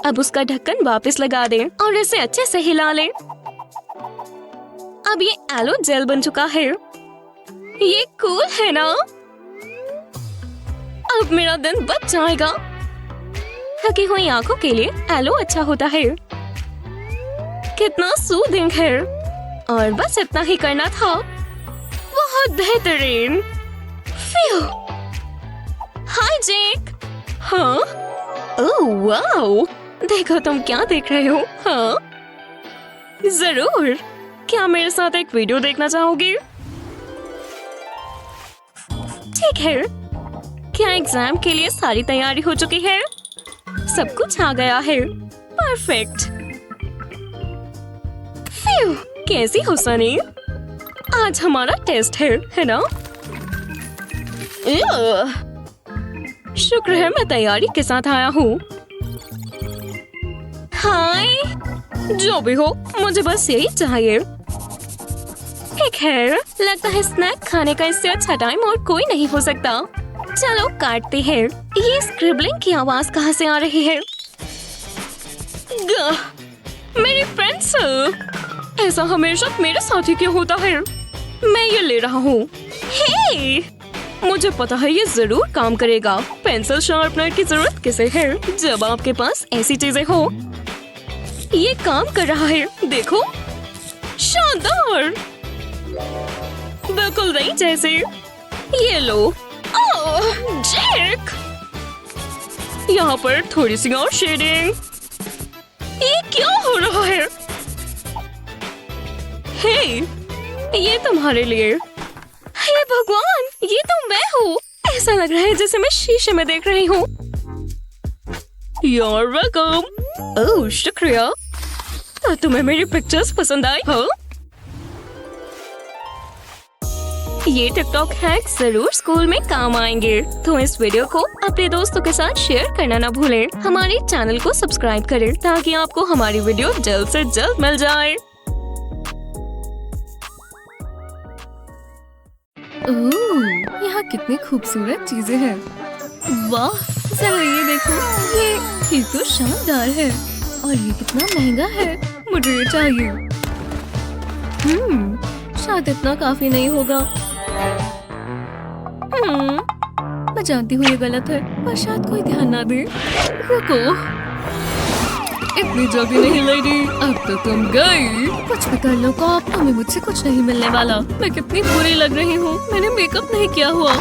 अब उसका ढक्कन वापस लगा दे और इसे अच्छे से हिला ले। अब ये एलो जेल बन चुका है। ये कूल है ना? अब मेरा दिन बच जाएगा। थकी हुई आंखों के लिए एलो अच्छा होता है। कितना सूदिंग है। और बस इतना ही करना था। बहुत बेहतरीन। फ्यू। हाय जेक। हाँ? ओह वाओ, देखो तुम क्या देख रहे हो। हाँ जरूर, क्या मेरे साथ एक वीडियो देखना चाहोगे? ठीक है, क्या एग्जाम के लिए सारी तैयारी हो चुकी है? सब कुछ आ गया है। परफेक्ट। फ्यू, कैसी हो सनी? आज हमारा टेस्ट है ना? शुक्र है मैं तैयारी के साथ आया हूँ। हाय, जो भी हो मुझे बस यही चाहिए। ठीक है, लगता है स्नैक खाने का इससे अच्छा टाइम और कोई नहीं हो सकता। चलो काटते हैं। ये स्क्रिबलिंग की आवाज कहाँ से आ रही है? मेरी फ्रेंड्स, ऐसा हमेशा मेरे साथ ही क्यों होता है? मैं ये ले रहा हूँ। हे, मुझे पता है ये जरूर काम करेगा। पेंसिल शार्पनर की जरूरत किसे है जब आपके पास ऐसी चीजें हो? ये काम कर रहा है, देखो। शानदार, बिल्कुल नहीं जैसे। ये लो। ओह जैक, यहाँ पर थोड़ी सी और शेडिंग। ये क्या हो रहा है? हे, ये तुम्हारे लिए। हे भगवान, ये तो मैं हूँ। ऐसा लग रहा है जैसे मैं शीशे में देख रही हूँ। You're welcome। ओह शुक्रिया। तो तुम्हें मेरी पिक्चर्स पसंद आई? हाँ? ये टिकटॉक हैक्स जरूर स्कूल में काम आएंगे, तो इस वीडियो को अपने दोस्तों के साथ शेयर करना ना भूलें। हमारे चैनल को सब्सक्राइब करें ताकि आपको हमारी वीडियो जल्द से जल्द मिल जाए। ओह, यहाँ कितनी खूबसूरत चीजें हैं। वाह, जरा ये देखो। ये तो शानदार है। और ये कितना महंगा है। मुझे ये चाहिए। शायद इतना काफी नहीं होगा। मैं जानती हूँ ये गलत है, पर शायद कोई ध्यान ना दे। रुको, इतनी जल्दी नहीं लेडी, अब तो तुम गई। कुछ भी कर लो कॉप, तुम्हें मुझसे कुछ नहीं मिलने वाला। मैं कितनी बुरी लग रही हूँ। मैंने मेकअप नहीं किया हुआ।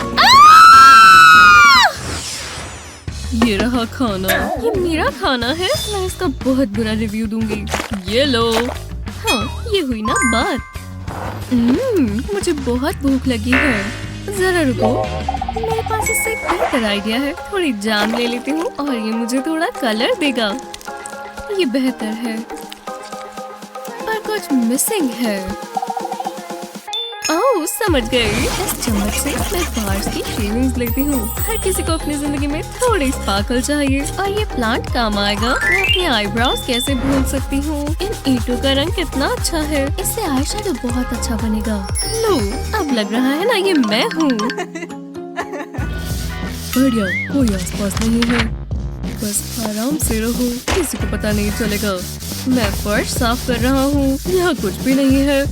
ये रहा खाना। ये मेरा खाना है। मैं इसका बहुत बुरा रिव्यू दूंगी। ये लो। हाँ, ये हुई ना बात। मुझे बहुत भूख लगी है। जरा रुको, मेरे पास इससे एक बेहतर आइडिया है। थोड़ी जाम ले लेती हूँ और ये मुझे थोड़ा कलर देगा। ये बेहतर है, पर कुछ मिसिंग है। ओह, समझ गई। इस चम्मच से मैं बार्स की शेविंग्स लेती हूँ। हर किसी को अपनी जिंदगी में थोड़ी स्पार्कल चाहिए, और ये प्लांट काम आएगा। मैं अपनी आईब्रोज कैसे भूल सकती हूँ? इन ईंटों का रंग कितना अच्छा है। इससे आईशैडो बहुत अच्छा बनेगा। लो, अब लग रहा है ना ये मैं हूँ। बढ़िया, कोई आसपास नहीं है। बस आराम से रहो, किसी को पता नहीं चलेगा। मैं फर्श साफ कर रहा हूँ। यहाँ कुछ भी नहीं है।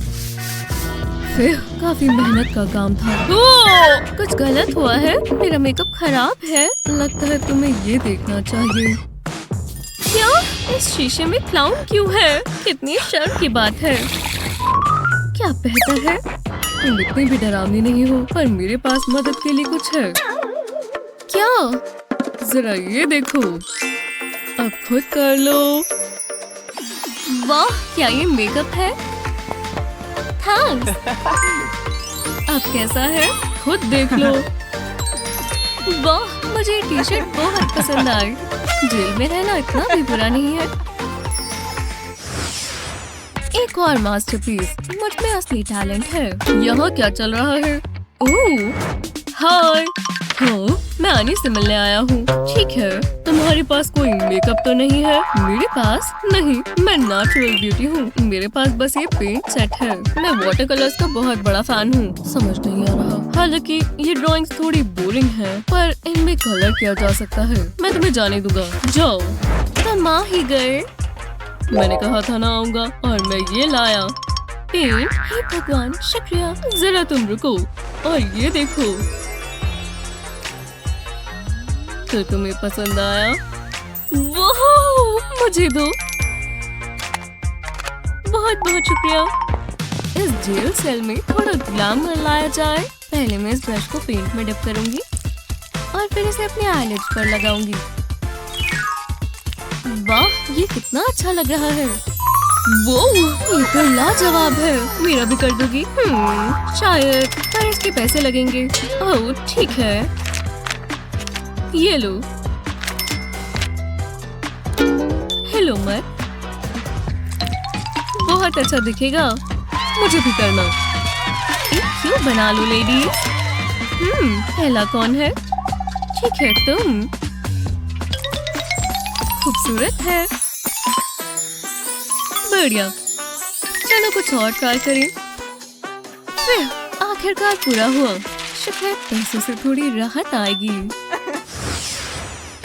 काफी मेहनत का काम था। कुछ गलत हुआ है। मेरा मेकअप खराब है। लगता है तुम्हें ये देखना चाहिए। क्या इस शीशे में क्लाउन क्यों है? कितनी शर्म की बात है। क्या बेहतर है? तुम इतनी भी डरावनी नहीं हो, पर मेरे पास मदद के लिए कुछ है। क्या? जरा ये देखो। अब खुद कर लो। वाह, क्या ये मेकअप है? थैंक्स। अब कैसा है? खुद देख लो। वाह, मुझे ये टी शर्ट बहुत पसंद आई। जेल में रहना इतना भी बुरा नहीं है। एक और मास्टरपीस। मुझ में असली टैलेंट है। यहाँ क्या चल रहा है? ओह, हाय। हाँ, मैं आनी से मिलने आया हूँ। ठीक है, तुम्हारे पास कोई मेकअप तो नहीं है? मेरे पास नहीं, मैं नेचुरल ब्यूटी हूँ। मेरे पास बस ये पेंट सेट है। मैं वाटर कलर्स का बहुत बड़ा फैन हूँ। समझ नहीं आ रहा। हालांकि ये ड्राइंग्स थोड़ी बोरिंग है, पर इनमें कलर किया जा सकता है। मैं तुम्हें जाने दूंगा। जाओ। तुम आ ही गए। मैंने कहा था ना आऊंगा, और मैं ये लाया। पेंट। हे भगवान, शुक्रिया। जरा तुम रुको और ये देखो। तो तुम्हें पसंद आया? वाह, मुझे दो। बहुत बहुत शुक्रिया। इस जेल सेल में थोड़ा ग्लैमर लाया जाए। पहले मैं इस ब्रश को पेंट में डिप करूंगी और फिर इसे अपने आईलिड्स पर लगाऊंगी। वाह, ये कितना अच्छा लग रहा है। वो ये तो लाजवाब है। मेरा भी कर दोगी? शायद, पर इसके पैसे लगेंगे। ओह ठीक है, ये लो। हेलो मर, बहुत अच्छा दिखेगा। मुझे भी करना। एक क्यों बना लो लेडीज। पहला कौन है? ठीक है, तुम खूबसूरत है। बढ़िया, चलो कुछ और ट्राई करें। आखिरकार पूरा हुआ। शुक्र है पैसों से थोड़ी राहत आएगी।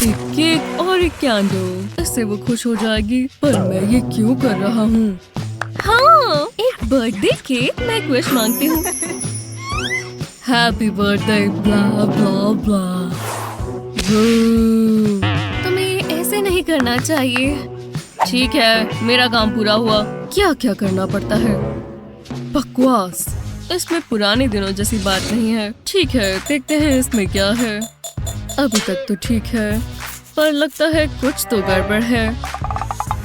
एक केक और एक कैंडल, इससे वो खुश हो जाएगी। पर मैं ये क्यों कर रहा हूँ? हाँ, एक बर्थडे केक। मैं एक विश मांगती हूँ। हैप्पी बर्थडे ब्ला ब्ला ब्ला। तुम्हें ऐसे नहीं करना चाहिए। ठीक है, मेरा काम पूरा हुआ। क्या क्या करना पड़ता है? बकवास, इसमें पुराने दिनों जैसी बात नहीं है। ठीक है, देखते हैं इसमें क्या है। अभी तक तो ठीक है, पर लगता है कुछ तो गड़बड़ है।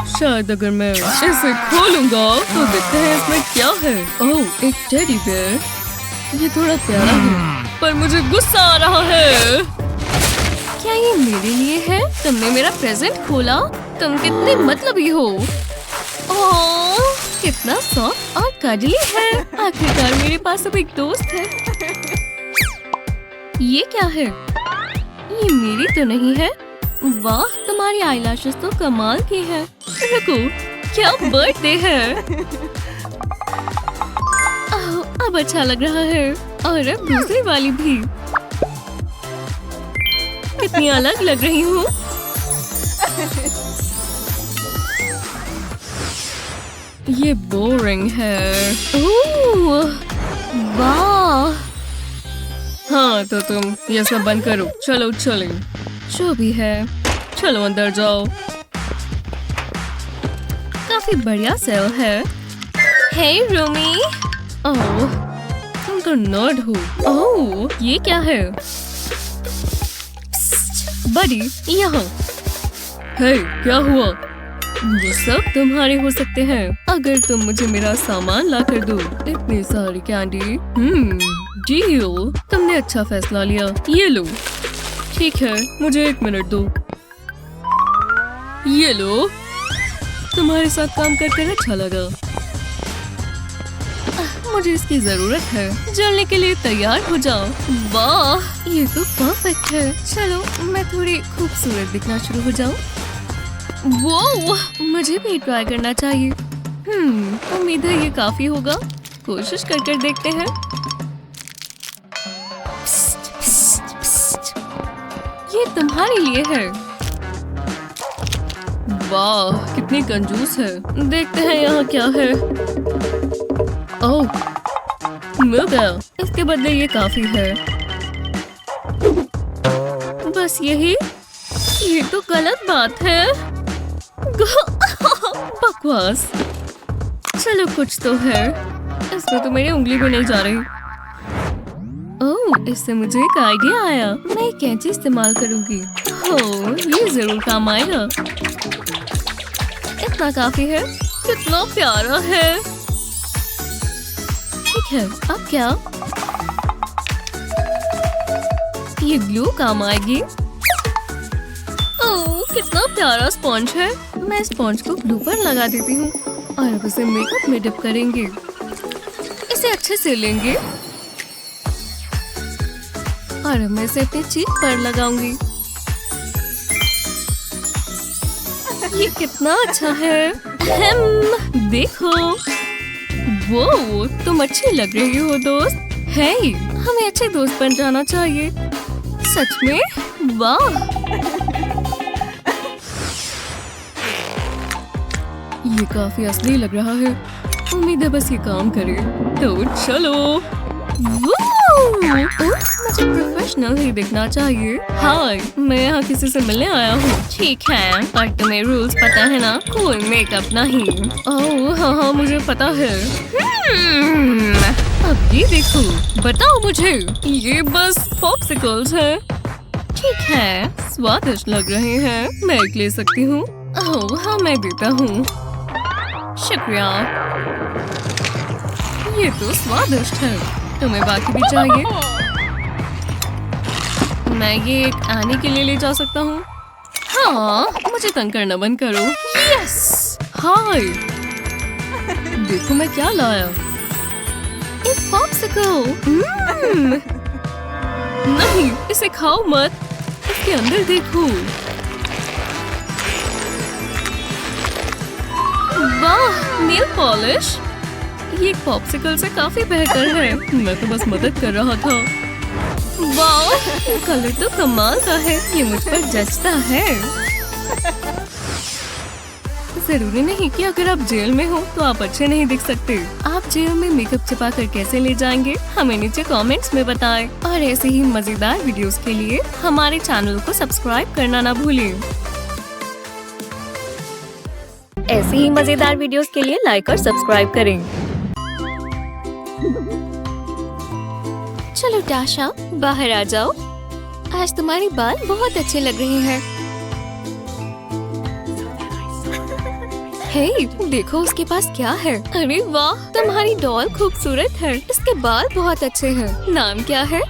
शायद अगर मैं इसे खोलूंगा तो देखते हैं इसमें क्या है। ओह, एक टेडी बेयर। ये थोड़ा प्यारा है, पर मुझे गुस्सा आ रहा है। क्या ये मेरे लिए है? तुमने मेरा प्रेजेंट खोला? तुम कितने मतलबी हो। ओह, कितना सॉफ्ट और कजली है। आखिरकार मेरे पास अब एक दोस्त है। ये क्या है? ये मेरी तो नहीं है। वाह, तुम्हारी आईलैशेस तो कमाल की है। रुको, क्या बर्थडे है? अब अच्छा लग रहा है। और अब दूसरी वाली भी। कितनी अलग लग रही हूँ। ये बोरिंग है। ओह, वाह। हाँ, तो तुम ये सब बंद करो। चलो चलो, जो भी है, चलो अंदर जाओ। काफी बढ़िया सेल है। हे रूमी। ओह, तुम तो नर्ड हो। ओह, ये क्या है? बडी, यहाँ। हे, क्या हुआ? ये सब तुम्हारे हो सकते हैं अगर तुम मुझे मेरा सामान ला कर दो। इतनी सारी कैंडी। डील, तुमने अच्छा फैसला लिया। ये लो। ठीक है, मुझे 1 मिनट दो। ये लो। तुम्हारे साथ काम करके अच्छा लगा। मुझे इसकी जरूरत है। जलने के लिए तैयार हो जाओ। वाह, ये तो परफेक्ट है। चलो, मैं थोड़ी खूबसूरत दिखना शुरू हो जाऊं। वो, मुझे भी ट्राई करना चाहिए। उम्मीद है ये काफी होगा। कोशिश कर देखते हैं। ये तुम्हारे लिए है। वाह, कितनी कंजूस है। देखते हैं यहाँ क्या है। ओह, मिल गया। इसके बदले ये काफी है। बस यही? ये तो गलत बात है। बकवास। चलो, कुछ तो है। इसमें तो मेरी उंगली भी नहीं जा रही। ओह, इससे मुझे एक आइडिया आया। मैं एक कैंची इस्तेमाल करूंगी। ओह, ये जरूर काम आएगा। इतना काफी है। कितना प्यारा है। ठीक है, अब क्या? ये ग्लू काम आएगी। ओह, कितना प्यारा स्पॉन्ज है। मैं स्पॉन्ज को ग्लू पर लगा देती हूँ और अब इसे मेकअप में डिप करेंगे। इसे अच्छे से लेंगे और मैं इसे अपनी चीक पर लगाऊंगी। ये कितना अच्छा है। देखो। वो, तुम अच्छी लग रही हो दोस्त। है, हमें अच्छे दोस्त बन जाना चाहिए। सच में? वाह, ये काफी असली लग रहा है। उम्मीद है बस ये काम करे। तो चलो। मुझे प्रोफेशनल ही दिखना चाहिए। हाय, मैं यहाँ किसी से मिलने आया हूँ। ठीक है, और तुम्हें रूल्स पता है ना? कोई मेकअप नहीं। ओह हाँ, मुझे पता है। अब ये देखो, बताओ मुझे, ये बस पॉप्सिकल्स है। ठीक है, स्वादिष्ट लग रहे हैं। मैं एक ले सकती हूँ। ओह हाँ, मैं देता हूँ। शुक्रिया। ये तो स्वादिष्ट है। तुम्हें बाकी भी चाहिए? मैं ये एक आने के लिए ले जा सकता हूँ। हाँ, मुझे तंग करना बंद करो। यस! हाय, देखो मैं क्या लाया। एक पॉप्सिकल। नहीं, इसे खाओ मत। इसके अंदर देखो। वाह, नेल पॉलिश। ये पॉप्सिकल से काफी बेहतर है। मैं तो बस मदद कर रहा था। वाह, कलर तो कमाल का है। ये मुझ पर जचता है। जरूरी नहीं कि अगर आप जेल में हो तो आप अच्छे नहीं दिख सकते। आप जेल में मेकअप छिपा कर कैसे ले जाएंगे, हमें नीचे कमेंट्स में बताएं। और ऐसे ही मजेदार वीडियोस के लिए हमारे चैनल को सब्सक्राइब करना ना भूलें। ऐसे ही मजेदार वीडियोस के लिए लाइक और सब्सक्राइब करें। चलो टाशा, बाहर आ जाओ। आज तुम्हारे बाल बहुत अच्छे लग रहे हैं। हे, देखो उसके पास क्या है। अरे वाह, तुम्हारी डॉल खूबसूरत है। इसके बाल बहुत अच्छे हैं। नाम क्या है?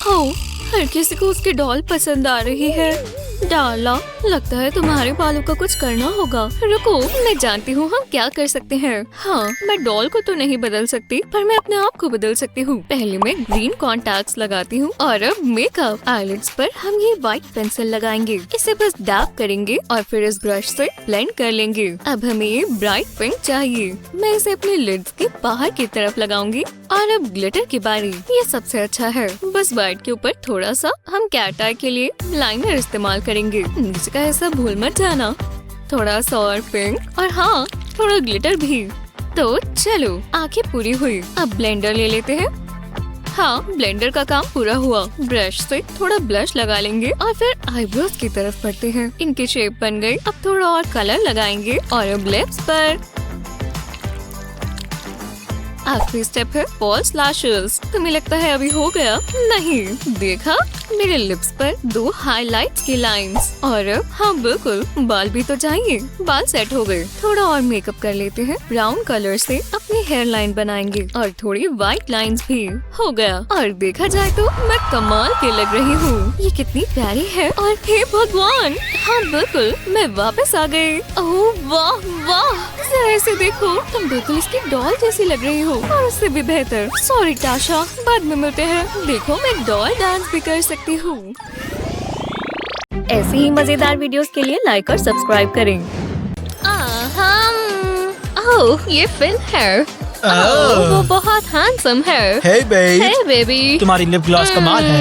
ओह, हर किसी को उसकी डॉल पसंद आ रही है। डाला, लगता है तुम्हारे बालों का कुछ करना होगा। रुको, मैं जानती हूँ हम क्या कर सकते हैं। हाँ, मैं डॉल को तो नहीं बदल सकती, पर मैं अपने आप को बदल सकती हूँ। पहले मैं ग्रीन कॉन्टैक्ट्स लगाती हूँ और अब मेकअप। आईलिड्स पर हम ये व्हाइट पेंसिल लगाएंगे। इसे बस डैप करेंगे और फिर इस ब्रश से ब्लेंड कर लेंगे। अब हमें ये ब्राइट पिंक चाहिए। मैं इसे अपने लिड्स के बाहर की तरफ लगाऊंगी। और अब ग्लिटर की बारी। ये सबसे अच्छा है। बस व्हाइट के ऊपर थोड़ा सा हम कैट आई के लिए लाइनर इस्तेमाल करेंगे। नीचे का ऐसा भूल मत जाना। थोड़ा सा और पिंक और हाँ, थोड़ा ग्लिटर भी। तो चलो, आंखें पूरी हुई। अब ब्लेंडर ले लेते हैं। हाँ, ब्लेंडर का काम पूरा हुआ। ब्रश से थोड़ा ब्लश लगा लेंगे और फिर आईब्रोज की तरफ बढ़ते हैं। इनकी शेप बन गई। अब थोड़ा और कलर लगाएंगे और अब लिप्स पर। आखिरी स्टेप है फॉल्स लैशेस। तुम्हें लगता है अभी हो गया? नहीं, देखा, मेरे लिप्स पर 2 हाइलाइट्स की लाइंस। और अब हाँ बिल्कुल, बाल भी तो चाहिए। बाल सेट हो गए। थोड़ा और मेकअप कर लेते हैं। ब्राउन कलर से अपनी हेयर लाइन बनाएंगे और थोड़ी व्हाइट लाइंस भी। हो गया। और देखा जाए तो मैं कमाल की लग रही हूँ। ये कितनी प्यारी है। और हे भगवान, हाँ बिल्कुल, मैं वापस आ गई। ओह वाह वाह, जरा ऐसे देखो, तुम बिल्कुल इसकी डॉल जैसी लग रही हो और उससे भी बेहतर। सॉरी टाशा, बाद में मिलते हैं। देखो, मैं डॉल डांस भी कर सकती हूँ। ऐसी ही मजेदार वीडियोस के लिए लाइक और सब्सक्राइब करें। ओह, ये फिन है। ओह, वो बहुत हैंडसम है। हे बेब, हे बेबी, तुम्हारी लिप ग्लॉस कमाल है।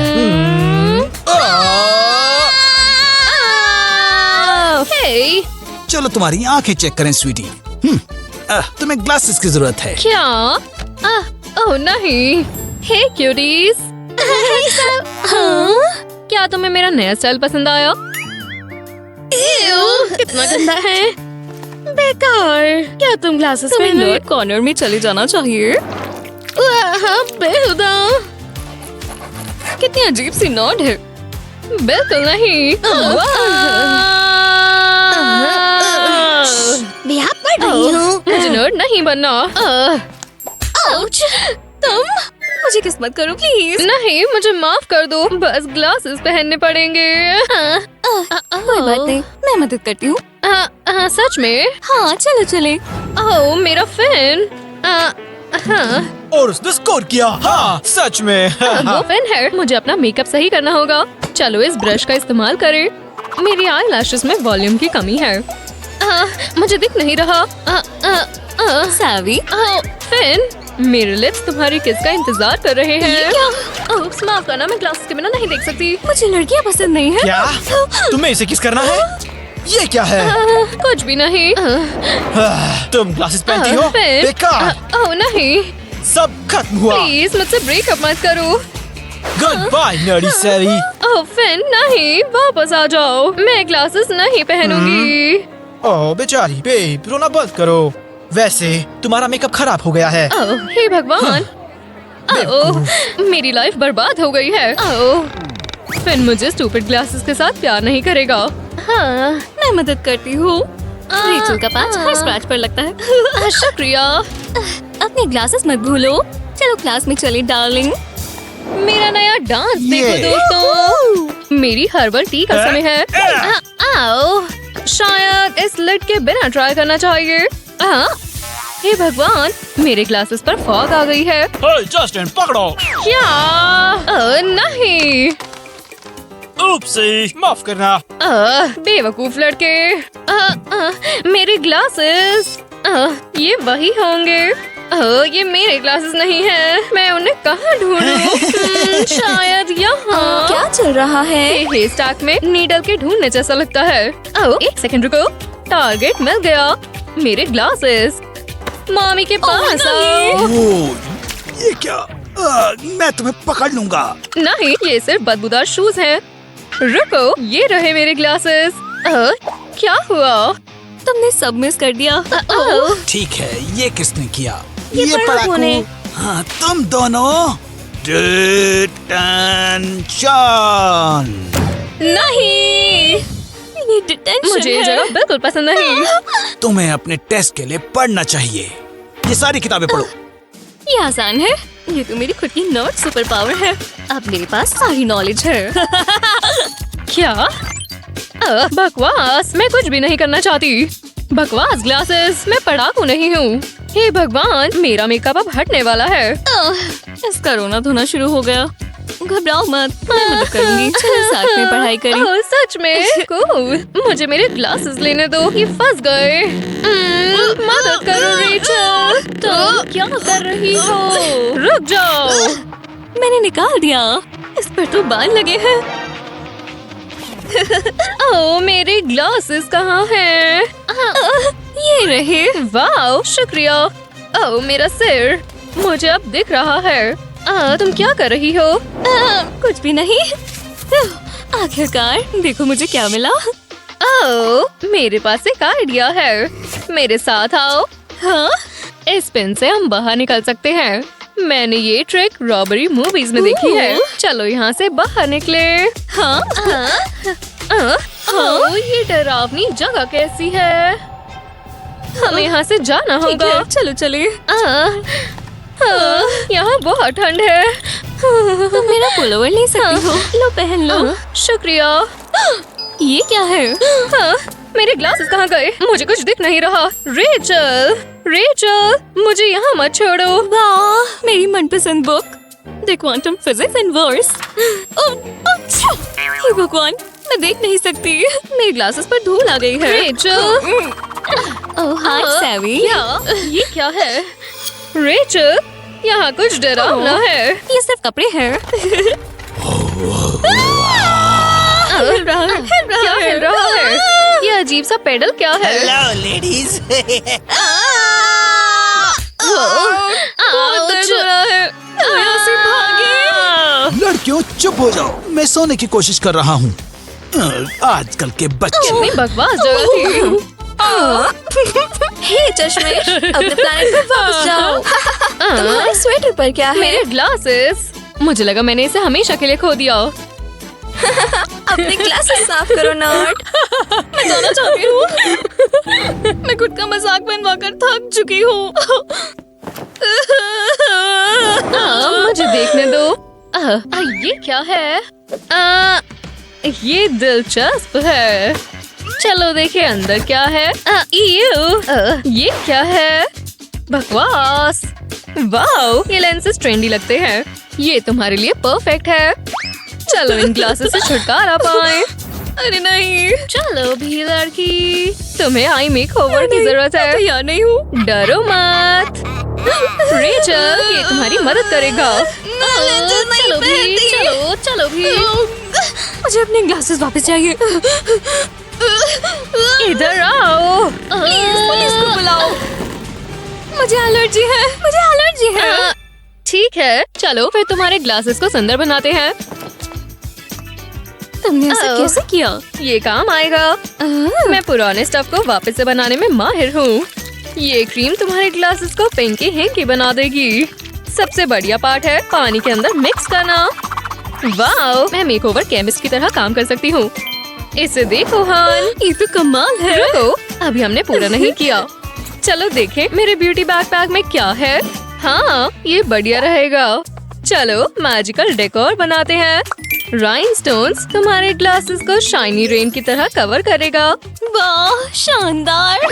हे, चलो तुम्हारी आंखें चेक करें स्वीटी। तुम्हें ग्लासेस की जरूरत है। क्या? ओह नहीं। हे क्यूटीज। हाँ? क्या तुम्हें मेरा नया स्टाइल पसंद आया? कितना गंदा है। बेकार। क्या तुम ग्लासेस पहन लो? कॉर्नर में चले जाना चाहिए। बेहुदा। कितनी अजीब सी नोट है। बिल्कुल नहीं। यहाँ पढ़ रही हूँ। मुझे नर्ड नहीं बनना। आउच। तुम मुझे किस्मत करो प्लीज। नहीं, मुझे माफ कर दो। बस ग्लासेस पहनने पड़ेंगे। कोई बात नहीं, मैं मदद करती हूँ। सच में? हाँ, चलो चले। ओह, मेरा फैन। और उसने स्कोर किया। हाँ, सच में। वो फैन है। मुझे अपना मेकअप सही करना होगा। चलो इस ब्रश का इस्तेमाल करें। मेरी आई लैशेस में वॉल्यूम की कमी है। मुझे दिख नहीं रहा। सावी, फैन, मेरे लिप्स तुम्हारी किस का इंतजार कर रहे हैं। ये क्या? ओह, माफ करना, मैं ग्लासेस के बिना नहीं देख सकती। मुझे लड़कियाँ पसंद नहीं है। क्या? तुम्हें इसे किस करना है? ये क्या है? कुछ भी नहीं। तुम ग्लासेस पहनती हो? फैन, बेकार। ओह नहीं, सब खत्म हुआ। प्लीज मुझसे ब्रेकअप मत करो। गुड बाय नर्डी सैरी। ओह फिन नहीं, वापस आ जाओ। मैं ग्लासेस नहीं पहनूंगी। ओह बेचारी बेब, रोना बंद करो। वैसे तुम्हारा मेकअप खराब हो गया है। ओह हे भगवान। ओह मेरी लाइफ बर्बाद हो गई है। ओह फिन मुझे स्टूपिड ग्लासेस के साथ प्यार नहीं करेगा। हाँ मैं मदद करती हूँ। रेचल का पैच हर स्क्रैच पर लगता है। शुक्रिया। अपने ग्लासेस मत भूलो। चलो क्लास में चले डार्लिंग। मेरा नया डांस देखो ये। दोस्तों। मेरी हर्बल टी का समय है। आओ शायद इस लिड के बिना ट्राई करना चाहिए। हे भगवान, मेरे ग्लासेस पर फॉग आ गई है। जस्टिन पकड़ो। क्या? नहीं। उपसी, माफ करना। बेवकूफ लड़के। मेरे ग्लासेस। ये वही होंगे। ये मेरे ग्लासेस नहीं है। मैं उन्हें कहाँ ढूंढूं? शायद यहाँ। क्या चल रहा है? हे स्टैक में नीडल के ढूंढने जैसा लगता है। एक सेकंड रुको। टारगेट मिल गया। मेरे ग्लासेस। मामी के पास आओ। ओह, ये क्या? मैं तुम्हें पकड़ लूंगा। नहीं, ये सिर्फ बदबूदार शूज हैं। रुको, ये रहे मेरे ग्लासेस। क्या हुआ? तुमने सब मिस कर दिया। ठीक है, ये किसने किया? ये पढ़ाकू ने। हाँ, तुम दोनों। डिटेंशन। नहीं, ये डिटेंशन मुझे ये है। जगह बिल्कुल पसंद नहीं। तुम्हें अपने टेस्ट के लिए पढ़ना चाहिए। ये सारी किताबें पढ़ो। ये आसान है। ये तो मेरी खुद की नर्ड सुपर पावर है। अब मेरे पास सारी नॉलेज है। क्या? बकवास, मैं कुछ भी नहीं करना चाहती। बकवास ग्लासेस, मैं पढ़ाकू नहीं हूँ। हे भगवान, मेरा मेकअप अब हटने वाला है। इसका रोना धोना शुरू हो गया। घबराओ मत, मैं मदद करूंगी। चलो साथ में पढ़ाई करें। सच में? कूल। मुझे मेरे ग्लासेस लेने दो, ये फंस गए। मदद करो रेचल। तुम क्या कर रही हो? रुक जाओ। मैंने निकाल दिया। इस पर तो बाल लगे हैं। ओह मेरे ग्लासेस कहाँ हैं? ये रहे। वाओ शुक्रिया। ओह मेरा सिर, मुझे अब दिख रहा है। तुम क्या कर रही हो? कुछ भी नहीं। आखिरकार देखो मुझे क्या मिला। ओह मेरे पास एक आइडिया है। मेरे साथ आओ। हाँ, इस पेन से हम बाहर निकल सकते हैं। मैंने ये ट्रिक रॉबरी मूवीज में देखी है। चलो यहाँ से बाहर निकले। हाँ? ये डरावनी जगह कैसी है? हमें यहाँ से जाना होगा। चलो चले। यहाँ बहुत ठंड है। तुम मेरा पुलोवर ले सकती हो। लो पहन लो। शुक्रिया। ये क्या है? मेरे ग्लासेस कहाँ गए? मुझे कुछ दिख नहीं रहा। रेचल, रेचल, मुझे यहाँ मत छोड़ो। वाह, मेरी मनपसंद book, the quantum physics and verse. हे भगवान, मैं देख नहीं सकती। मेरे ग्लासेस पर धूल आ गई है। रेचल। ओह हाय सैवी। ये क्या है? रेचल, यहाँ कुछ डरावना है। ये सिर्फ कपड़े हैं। हिल रहा है। क्या हिल रहा है? ये अजीब सा पेडल क्या है? Hello ladies. बहुत दर्द हो रहा है। यहाँ से भागे। लड़कियों चुप हो जाओ, मैं सोने की कोशिश कर रहा हूँ। आजकल के बच्चे। कितनी बकवास जगह थी। हे चश्मेश, अपने प्लैनेट पर वापस जाओ। तुम्हारे स्वेटर पर क्या है? मेरे ग्लासेस। मुझे लगा मैंने इसे हमेशा के लिए खो दिया। अपने ग्लासेस साफ करो नर्ड। मैं जाना चाहती हूँ। मैं खुद का मजाक बनवाकर थक चुकी हूँ। मुझे देखने दो। ये क्या है? ये दिलचस्प है। चलो देखे अंदर क्या है। ये क्या है? बकवास। वाओ, ये लेंसेस ट्रेंडी लगते हैं। ये तुम्हारे लिए परफेक्ट है। चलो इन ग्लासेस से छुटकारा पाएं। अरे नहीं। चलो भी लड़की, तुम्हें आई मेक ओवर की जरूरत है। तैयार नहीं हूँ। डरो मत। रेचल, ये तुम्हारी मदद करेगा। चलो भी, चलो चलो भी। मुझे अपने ग्लासेस वापस चाहिए। इधर आओ। पुलिस को बुलाओ। मुझे एलर्जी है। ठीक है, चलो फिर तुम्हारे ग्लासेस को सुंदर बनाते हैं। तुमने ऐसे कैसे किया? ये काम आएगा। मैं पुराने स्टफ को वापस से बनाने में माहिर हूँ। ये क्रीम तुम्हारे ग्लासेस को पिंकी हिंकी बना देगी। सबसे बढ़िया पार्ट है पानी के अंदर मिक्स करना। वाओ, मैं मेकओवर केमिस्ट की तरह काम कर सकती हूँ। इसे देखो हान, ये तो कमाल है। रुको, अभी हमने पूरा नहीं किया। चलो देखें मेरे ब्यूटी बैकपैक में क्या है। हाँ, ये बढ़िया रहेगा। चलो मैजिकल डेकोर बनाते हैं। राइनस्टोन्स तुम्हारे ग्लासेस को शाइनी रेन की तरह कवर करेगा। वाह, शानदार।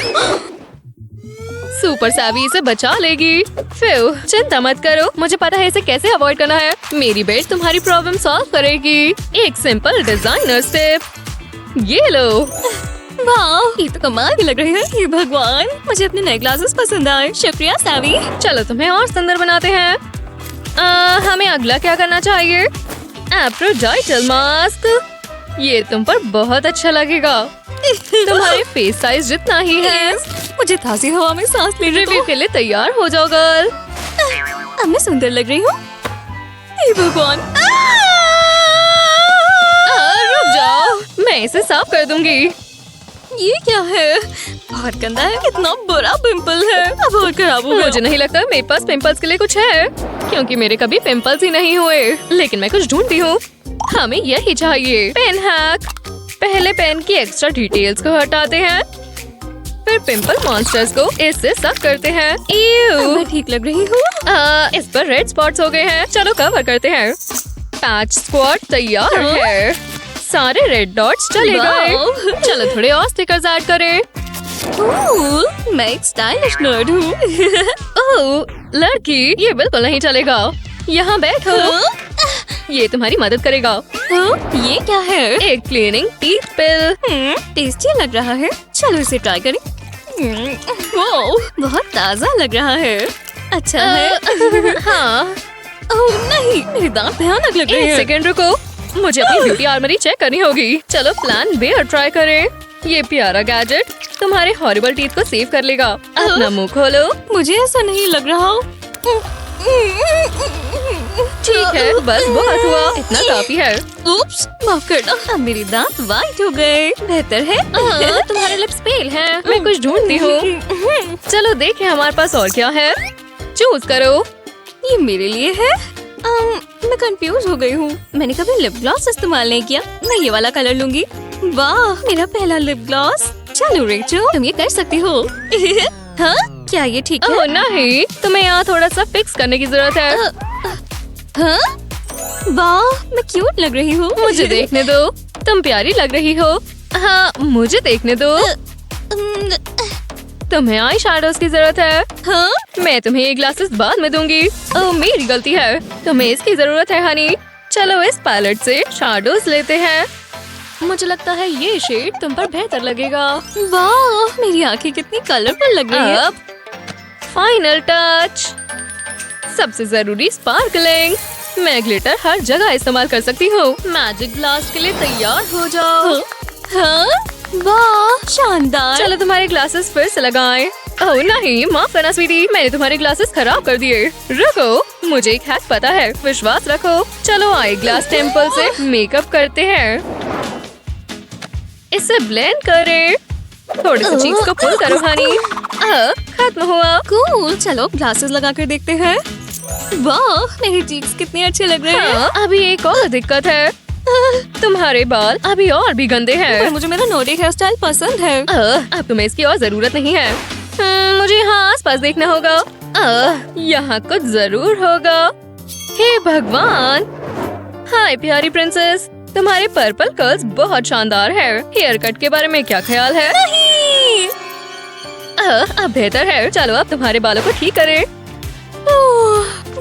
सुपर सैवी इसे बचा लेगी। फिर चिंता मत करो, मुझे पता है इसे कैसे अवॉइड करना है। मेरी बेल्ट तुम्हारी प्रॉब्लम सॉल्व करेगी। एक सिंपल डिजाइनर स्टेप। ये लो। वाह, ये तो कमाल की लग रही है। ये भगवान, मुझे अपने नए ग्लासेस पसंद आए। शुक्रिया सैवी। चलो तुम्हें और सुंदर बनाते हैं। हमें अगला क्या करना चाहिए? एप्रोडाइटल मास्क। ये तुम पर बहुत अच्छा लगेगा। तुम्हारे फेस साइज जितना ही है। मुझे ताज़ी हवा में सांस लेने रिव्यू के लिए तैयार हो जाओ गर्ल। अब मैं सुंदर लग रही हूँ। हे भगवान, रुक जाओ, मैं इसे साफ कर दूंगी। ये क्या है? बहुत गंदा है। कितना बुरा पिंपल है। अब और खराब हो गया। मुझे नहीं लगता मेरे पास पिंपल्स के लिए कुछ है, क्योंकि मेरे कभी पिंपल्स ही नहीं हुए। लेकिन मैं कुछ ढूंढती हूँ। हमें यही चाहिए। Pen hack. पहले पेन की एक्स्ट्रा डिटेल्स को हटाते हैं, फिर पिंपल मॉन्स्टर्स को इससे सक करते हैं। मैं ठीक लग रही हूँ। इस पर रेड स्पॉट्स हो गए हैं। चलो कवर करते हैं। पैच स्क्वाड तैयार है। सारे रेड डॉट्स चले गए। चलो थोड़े और स्टिकर्स ऐड करें। मैं एक स्टाइलिश नर्ड हूँ। ओह लड़की, ये बिल्कुल नहीं चलेगा। यहाँ बैठो। ये तुम्हारी मदद करेगा। ये क्या है? एक क्लीनिंग टीथ पिल। टेस्टी लग रहा है। चलो इसे ट्राई करें। बहुत ताज़ा लग रहा है। अच्छा है। हाँ। ओह नहीं, मेरे दांत भयानक लग रहे हैं। एक सेकंड रुको, मुझे अपनी ब्यूटी आर्मरी चेक करनी होगी। चलो प्लान बी ट्राई करें। ये प्यारा गैजेट तुम्हारे हॉरिबल टीथ को सेव कर लेगा। अपना मुंह खोलो। मुझे ऐसा नहीं लग रहा। ठीक है, बस बहुत हुआ। इतना काफी है। उप्स, माफ करना। अब मेरे दांत वाइट हो गए। बेहतर है। तुम्हारे लिप्स पेल हैं। मैं कुछ ढूंढती हूँ। चलो देखें हमारे पास और क्या है। चूज करो। ये मेरे लिए है। मैं कंफ्यूज हो गई हूँ। मैंने कभी लिप ग्लॉस इस्तेमाल नहीं किया। मैं ये वाला कलर लूंगी। वाह, मेरा पहला लिप ग्लॉस। चलो रेचल, तुम ये कर सकती हो। हाँ, क्या ये ठीक है? नहीं, तुम्हें यहाँ थोड़ा सा फिक्स करने की जरूरत है। हाँ? वाह, मैं क्यूट लग रही हूँ। मुझे देखने दो। तुम प्यारी लग रही हो। हाँ, मुझे देखने दो। तुम्हें आई शैडोज की जरूरत है। हाँ? मैं तुम्हें ये ग्लासेस बाद में दूंगी। ओह, मेरी गलती है। तुम्हें इसकी जरूरत है हनी। चलो इस पैलेट से शैडोज लेते हैं। मुझे लगता है ये शेड तुम पर बेहतर लगेगा। वाह, मेरी आंखें कितनी कलरफुल लग रही है। Final touch. सबसे जरूरी स्पार्कलिंग। मैं ग्लिटर हर जगह इस्तेमाल कर सकती हूँ। मैजिक ब्लास्ट के लिए तैयार हो जाओ। हाँ? वाह, शानदार। चलो तुम्हारे ग्लासेस फिर से लगाएं। ओह नहीं, माफ करना स्वीटी, मैंने तुम्हारे ग्लासेस खराब कर दिए। रुको, मुझे एक हैक पता है, विश्वास रखो। चलो आई ग्लास टेम्पल से मेकअप करते हैं। इसे ब्लेंड करें। थोड़े से चीज को पुल करो हनी। खत्म हुआ। कूल, चलो ग्लासेस लगा कर देखते हैं। वाह, मेरे चीक्स कितने अच्छे लग रहे हैं। अभी एक और दिक्कत है। तुम्हारे बाल अभी और भी गंदे हैं। पर मुझे मेरा नोटी हेयर स्टाइल पसंद है। अब तुम्हें इसकी और जरूरत नहीं है। मुझे यहाँ आसपास देखना होगा। यहाँ कुछ जरूर होगा। हे भगवान। हाय प्यारी प्रिंसेस, तुम्हारे पर्पल कर्ल्स बहुत शानदार है। हेयर कट के बारे में क्या ख्याल है? नहीं। अब बेहतर है। चलो अब तुम्हारे बालों को ठीक करें।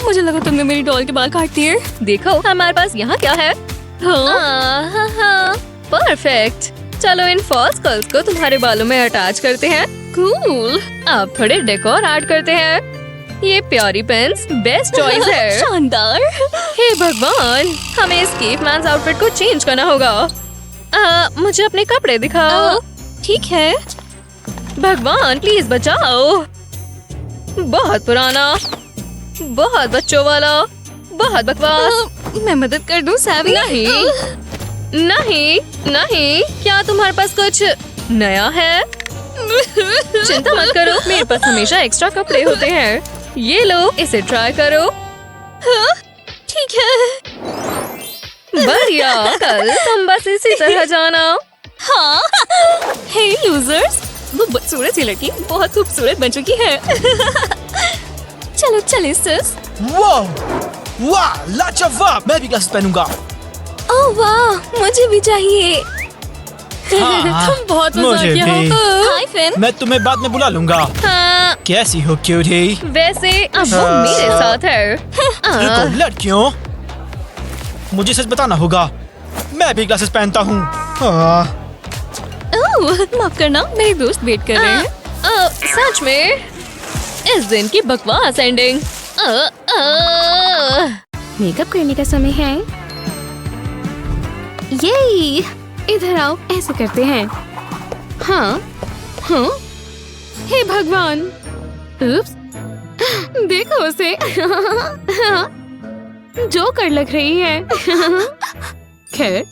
मुझे लगा तुमने मेरी डॉल के बाल काट दिए। देखो हमारे पास यहाँ क्या है। हाँ, परफेक्ट। चलो इन फॉल्स कर्ल्स को तुम्हारे बालों में अटैच करते हैं। कूल। अब थोड़े डेकोर ऐड करते हैं। ये प्यारी पेन्स बेस्ट चॉइस है। शानदार। हे भगवान, हमें इस केवमैन आउटफिट को चेंज करना होगा। मुझे अपने कपड़े दिखाओ। ठीक है। भगवान प्लीज बचाओ। बहुत पुराना, बहुत बच्चों वाला, बहुत बकवास। मैं मदद कर दूं सैवी? नहीं, नहीं, नहीं। क्या तुम्हारे पास कुछ नया है? चिंता मत करो, मेरे पास हमेशा एक्स्ट्रा कपड़े होते हैं। ये लो, इसे ट्राई करो। ठीक है। बढ़िया, कल तुम बस इसी तरह जाना। हाँ। हे लूजर्स, वो बदसूरत सी लड़की बहुत खूबसूरत बन चुकी है। चलो चले सिस। वाह वाह, लाजवाब। मैं भी ग्लासेस पहनूंगा। ओह वाह, मुझे भी चाहिए। हाँ, तुम बहुत मुझे मजाकिया भी। हो। हाय फिन। मैं तुम्हें बाद में बुला लूंगा। हाँ, कैसी हो क्यूटी? वैसे अब वो मेरे साथ है। रुको लड़कियों, मुझे सच बताना होगा। मैं भी ग्लासेस पहनता हूँ। ओह, माफ करना, मेरे दोस्त वेट कर रहे हैं। सच में इस दिन की बकवास एंडिंग। मेकअप करने का समय है। ये इधर आओ, ऐसे करते हैं। हाँ हाँ, हे भगवान, उप्स, देखो उसे। जोकर लग रही है। खैर,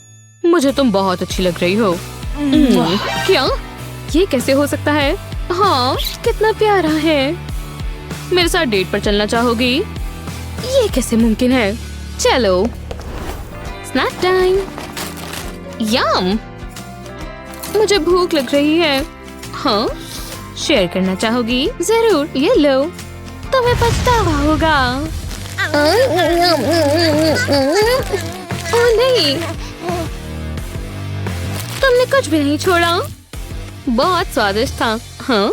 मुझे तुम बहुत अच्छी लग रही हो। क्या? ये कैसे हो सकता है? हाँ, कितना प्यारा है। मेरे साथ डेट पर चलना चाहोगी? ये कैसे मुमकिन है? चलो, स्नैक टाइम। यम, मुझे भूख लग रही है। हाँ, शेयर करना चाहोगी? जरूर, ये लो, तुम्हें पछतावा होगा। ओह नहीं, तुमने कुछ भी नहीं छोड़ा। बहुत स्वादिष्ट था। हाँ,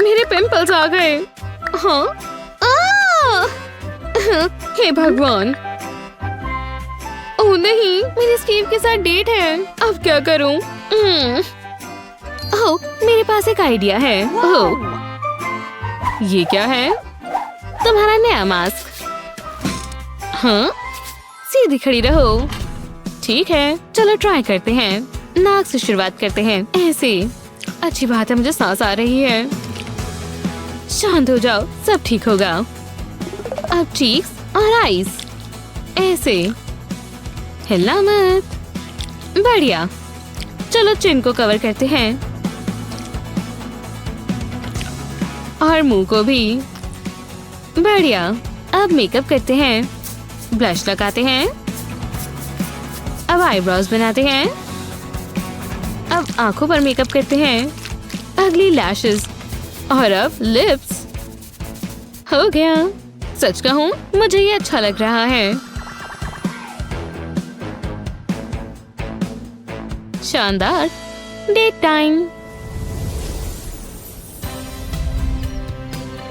मेरे पिंपल्स आ गए। हाँ, हे भगवान। ओह नहीं, मेरे स्टीव के साथ डेट है। अब क्या करूं? ओह, मेरे पास एक आइडिया है। ओह, ये क्या है? तुम्हारा नया मास्क। हाँ, सीधी खड़ी रहो। ठीक है, चलो ट्राई करते हैं। नाक से शुरुआत करते हैं। ऐसे। अच्छी बात है, मुझे सांस आ रही है। शांत हो जाओ, सब ठीक होगा। अब चीक्स और आईज। ऐसे। हिलना मत। बढ़िया, चलो चिन को कवर करते हैं और मुंह को भी। बढ़िया, अब मेकअप करते हैं। ब्लश लगाते हैं। अब आईब्रोज बनाते हैं। अब आंखों पर मेकअप करते हैं। अगली लैशेस और अब लिप्स। हो गया। सच कहूं, मुझे ये अच्छा लग रहा है। शानदार। Date time.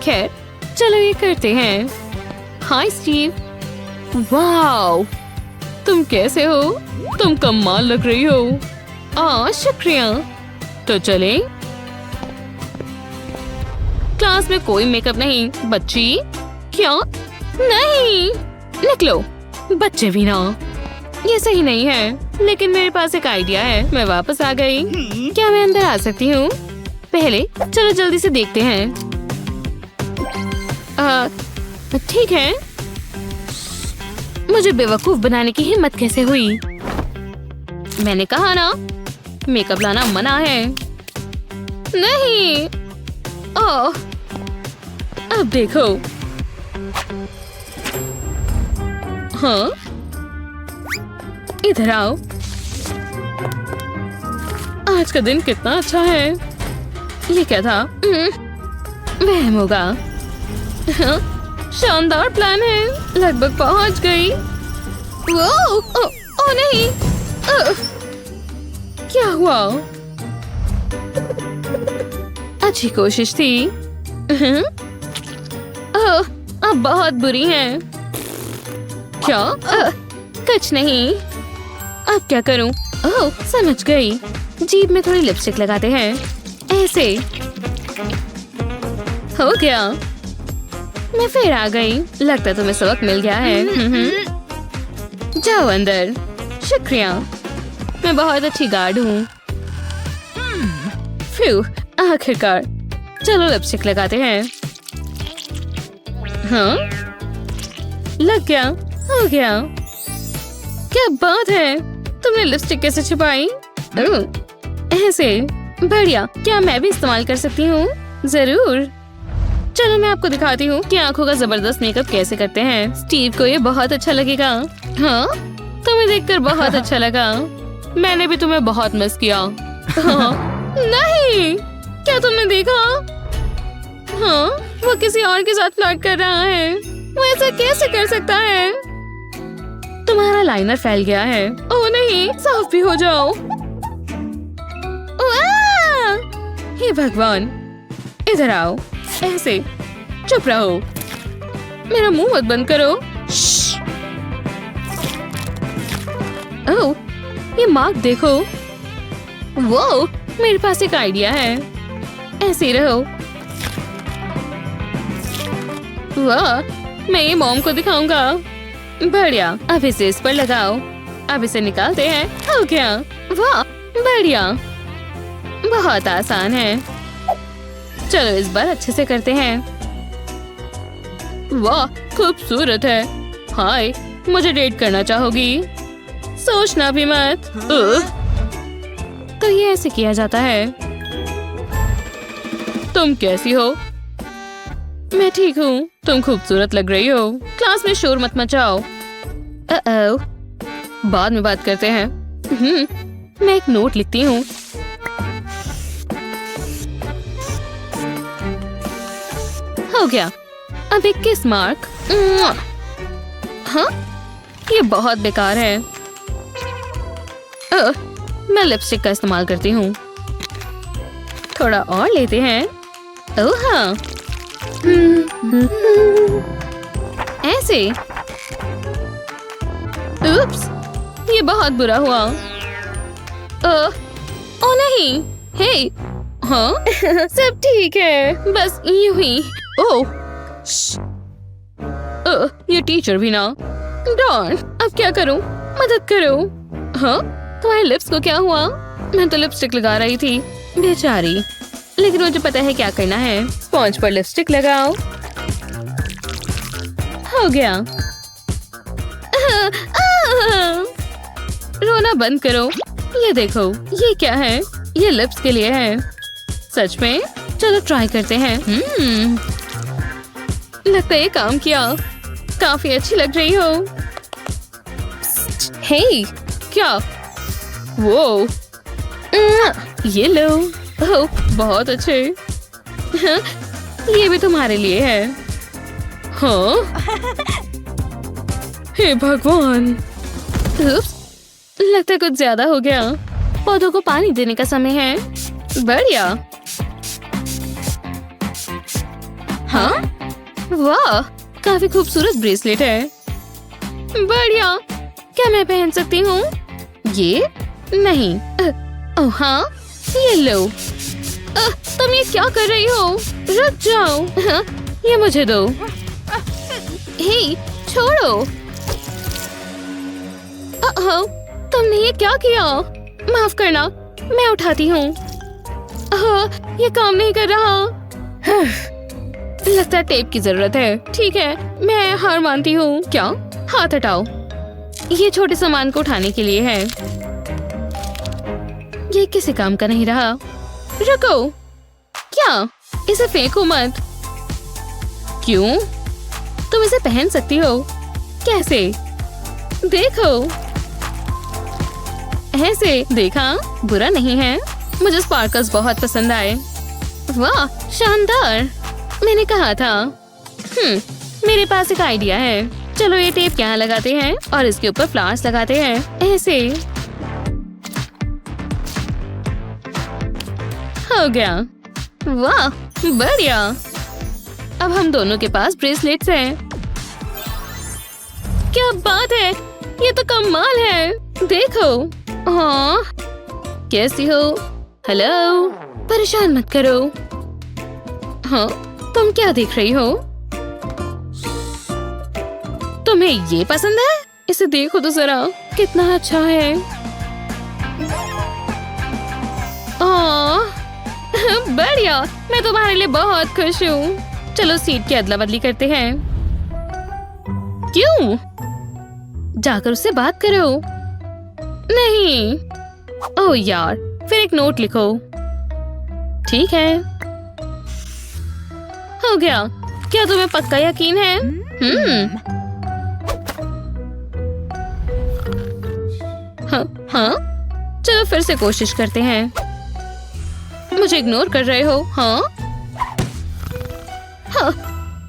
खैर, चलो ये करते हैं। हाय स्टीव। वाओ, तुम कैसे हो? तुम कमाल लग रही हो। शुक्रिया। तो चले। क्लास में कोई मेकअप नहीं। बच्ची। क्या? नहीं, निकलो। बच्चे भी ना। ये सही नहीं है, लेकिन मेरे पास एक आइडिया है। मैं वापस आ गई। क्या मैं अंदर आ सकती हूँ? पहले चलो जल्दी से देखते हैं। ठीक है। मुझे बेवकूफ बनाने की हिम्मत कैसे हुई? मैंने कहा ना, मेकअप लाना मना है। नहीं। ओह, अब देखो। हाँ, इधर आओ। आज का दिन कितना अच्छा है। ये क्या था? वहम होगा। हाँ, शानदार प्लान है। लगभग पहुंच गई। ओ नहीं। क्या हुआ? अच्छी कोशिश थी। अब बहुत बुरी है। क्या? कुछ नहीं। अब क्या करूं? ओह, समझ गई। जीभ में थोड़ी लिपस्टिक लगाते हैं। ऐसे। हो गया। मैं फिर आ गई। लगता तुम्हें सबक मिल गया है। जाओ अंदर। शुक्रिया, मैं बहुत अच्छी गार्ड हूँ। आखिरकार। चलो लिपस्टिक लगाते हैं। हाँ, लग गया, हो गया। क्या बात है, तुमने लिपस्टिक कैसे छिपाई? ओह, ऐसे, बढ़िया। क्या मैं भी इस्तेमाल कर सकती हूँ? जरूर। चलो मैं आपको दिखाती हूँ कि आंखों का जबरदस्त मेकअप कैसे करते हैं। स्टीव को ये बहुत अच्छा लगेगा। हाँ, तुम्हें देखकर बहुत अच्छा लगा। मैंने भी तुम्हें बहुत मिस किया। हाँ, नहीं, क्या तुमने देखा? हाँ, वो किसी और के साथ फ्लर्ट कर रहा है। वो ऐसा कैसे कर सकता है? तुम्हारा लाइनर फैल गया है। ओह नहीं, साफ भी हो जाओ। हे भगवान, इधर आओ। ऐसे, चुप रहो। मेरा मुंह मत बंद करो। ओह, ये मार्क देखो। वो, मेरे पास एक आइडिया है। ऐसे ही रहो। वाह, मैं ये मॉम को दिखाऊंगा। बढ़िया, अब इसे इस पर लगाओ। अब इसे निकालते हैं। हो गया। वाह, बढ़िया, बहुत आसान है। चलो इस बार अच्छे से करते हैं। वाह, खूबसूरत है। हाय, मुझे डेट करना चाहोगी? सोचना भी मत। तो ये ऐसे किया जाता है। तुम कैसी हो? मैं ठीक हूँ। तुम खूबसूरत लग रही हो। क्लास में शोर मत मचाओ। बाद में बात करते हैं। मैं एक नोट लिखती हूँ। हो गया। अब एक किस मार्क। हाँ, ये बहुत बेकार है। मैं लिपस्टिक का इस्तेमाल करती हूँ। थोड़ा और लेते हैं। ओह हाँ, ऐसे। उप्स, ये बहुत बुरा हुआ। ओ नहीं, हे, हाँ, सब ठीक है, बस यूं ही। ओह, ये टीचर भी ना। डॉन, अब क्या करूं? मदद करो। हाँ, तुम्हारे लिप्स को क्या हुआ? मैं तो लिपस्टिक लगा रही थी, बेचारी। लेकिन मुझे पता है क्या करना है। स्पॉन्ज पर लिपस्टिक लगाओ। हो गया। रोना बंद करो। ये देखो, ये क्या है? ये लिप्स के लिए है। सच में? चलो ट्राई करते हैं। लगता है ये काम किया। काफी अच्छी लग रही हो। हे, क्या? वो, ये लो। ओह, बहुत अच्छे। हाँ, ये भी तुम्हारे लिए है। हाँ? हे भगवान, लगता है कुछ ज्यादा हो गया। पौधों को पानी देने का समय है। बढ़िया। हाँ, वाह, काफी खूबसूरत ब्रेसलेट है। बढ़िया, क्या मैं पहन सकती हूँ? ये नहीं। ओह हाँ, ये लो। तुम ये क्या कर रही हो? रुक जाओ। हाँ, ये मुझे दो। हे, छोड़ो। तुमने ये क्या किया? माफ करना, मैं उठाती हूँ। ये काम नहीं कर रहा। लगता है टेप की जरूरत है। ठीक है, मैं हार मानती हूँ। क्या? हाथ हटाओ। ये छोटे सामान को उठाने के लिए है। ये किसी काम का नहीं रहा। रुको। क्या? इसे फेंको मत। क्यों? तुम इसे पहन सकती हो। कैसे? देखो, ऐसे। देखा? बुरा नहीं है। मुझे स्पार्कल्स बहुत पसंद आए। वाह, शानदार। मैंने कहा था। मेरे पास एक आइडिया है। चलो ये टेप यहाँ लगाते हैं और इसके ऊपर फ्लावर्स लगाते हैं। ऐसे। हो गया। वाह, बढ़िया। अब हम दोनों के पास ब्रेसलेट्स हैं। क्या बात है, ये तो कमाल है। देखो। हाँ, कैसी हो? हेलो, परेशान मत करो। हाँ, तुम क्या देख रही हो? तुम्हें ये पसंद है? इसे देखो तो जरा, कितना अच्छा है। बढ़िया, मैं तुम्हारे लिए बहुत खुश हूँ। चलो सीट की अदला बदली करते हैं। क्यों? जाकर उससे बात करो। नहीं। ओह यार, फिर एक नोट लिखो। ठीक है, हो गया। क्या तुम्हें पक्का यकीन है? हाँ, चलो फिर से कोशिश करते हैं। मुझे इग्नोर कर रहे हो? हाँ,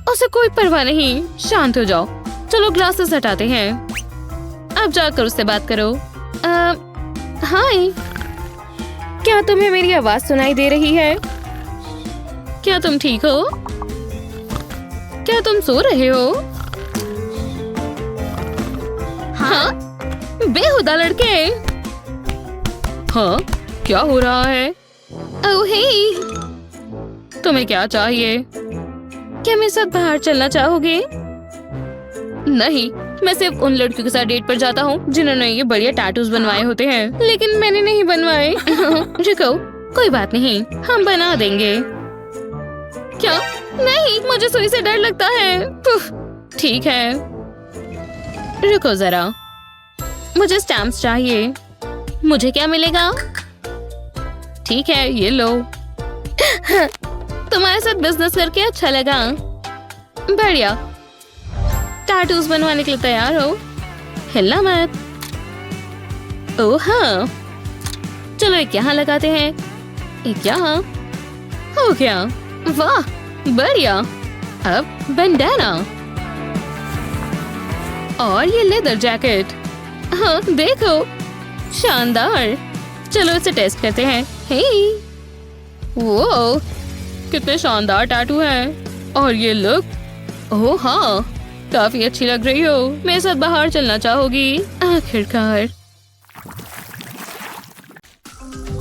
उसे कोई परवाह नहीं। शांत हो जाओ। चलो ग्लासेस हटाते हैं। अब जाकर उससे बात करो। हाय, क्या तुम्हें मेरी आवाज सुनाई दे रही है? क्या तुम ठीक हो? क्या तुम सो रहे हो? हाँ, बेहुदा लड़के। हाँ, क्या हो रहा है? ओह हे, तुम्हें क्या चाहिए? क्या मेरे साथ बाहर चलना चाहोगे? नहीं, मैं सिर्फ उन लड़कियों के साथ डेट पर जाता हूँ जिन्होंने ये बढ़िया टैटूज बनवाए होते हैं, लेकिन मैंने नहीं बनवाए। रुको, कोई बात नहीं, हम बना देंगे। क्या? नहीं, मुझे सुई से डर लगता है। ठीक है, रुको जरा, मुझे स्टैम्प्स चाहिए। मुझे क्या मिलेगा? ठीक है, ये लो। तुम्हारे साथ बिजनेस करके अच्छा लगा। बढ़िया, टैटूज बनवाने के लिए तैयार हो? हिलना मत। ओह हाँ, चलो एक यहाँ लगाते हैं, एक यहाँ। हो गया। वाह, बढ़िया। अब बैंडाना और ये लेदर जैकेट। हाँ देखो, शानदार। चलो इसे टेस्ट करते हैं। हे, वो कितने शानदार टैटू हैं। और ये लुक, ओह हाँ, काफी अच्छी लग रही हो। मेरे साथ बाहर चलना चाहोगी? आखिरकार।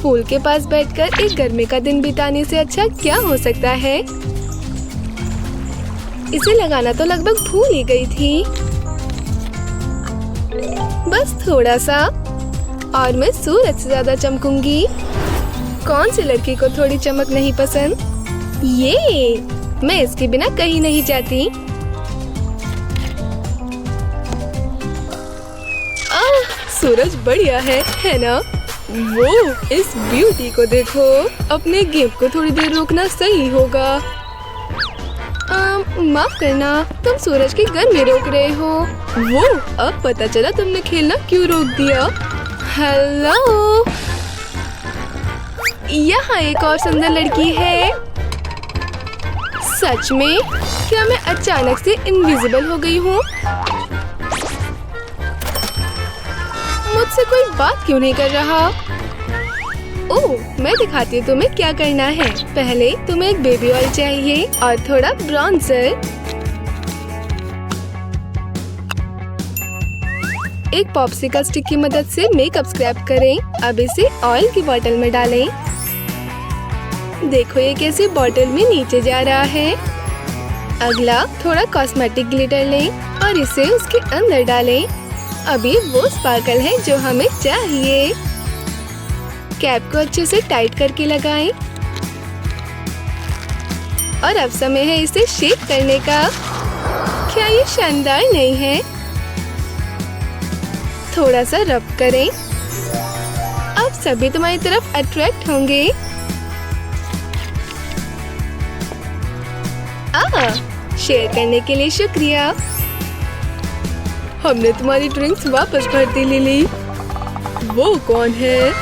पूल के पास बैठकर एक गर्मी का दिन बिताने से अच्छा क्या हो सकता है। इसे लगाना तो लगभग भूल ही गई थी। बस थोड़ा सा और मैं सूरज से ज्यादा चमकूंगी। कौन सी लड़की को थोड़ी चमक नहीं पसंद? ये मैं इसके बिना कहीं नहीं जाती। सूरज बढ़िया है ना? वो इस ब्यूटी को देखो। अपने गेम को थोड़ी देर रोकना सही होगा। माफ करना, तुम सूरज की गर्मी रोक रहे हो। वो अब पता चला तुमने खेलना क्यों रोक दिया। हेलो, यहाँ एक और सुंदर लड़की है। सच में? क्या मैं अचानक से इनविजिबल हो गई हूँ? मुझसे कोई बात क्यों नहीं कर रहा? ओह, मैं दिखाती हूँ तुम्हें क्या करना है। पहले तुम्हें एक बेबी ऑयल चाहिए और थोड़ा ब्रॉन्जर। एक पॉप्सिकल स्टिक की मदद से मेकअप स्क्रैप करें। अब इसे ऑयल की बोतल में डालें। देखो ये कैसे बोतल में नीचे जा रहा है। अगला थोड़ा कॉस्मेटिक ग्लिटर लें और इसे उसके अंदर डालें। अभी वो स्पार्कल है जो हमें चाहिए। कैप को अच्छे से टाइट करके लगाएं। और अब समय है इसे शेक करने का। क्या ये शानदार नहीं है? थोड़ा सा रब करें। अब सभी तुम्हारी तरफ अट्रैक्ट होंगे। शेयर करने के लिए शुक्रिया। हमने तुम्हारी ड्रिंक्स वापस भर दी लिली। वो कौन है?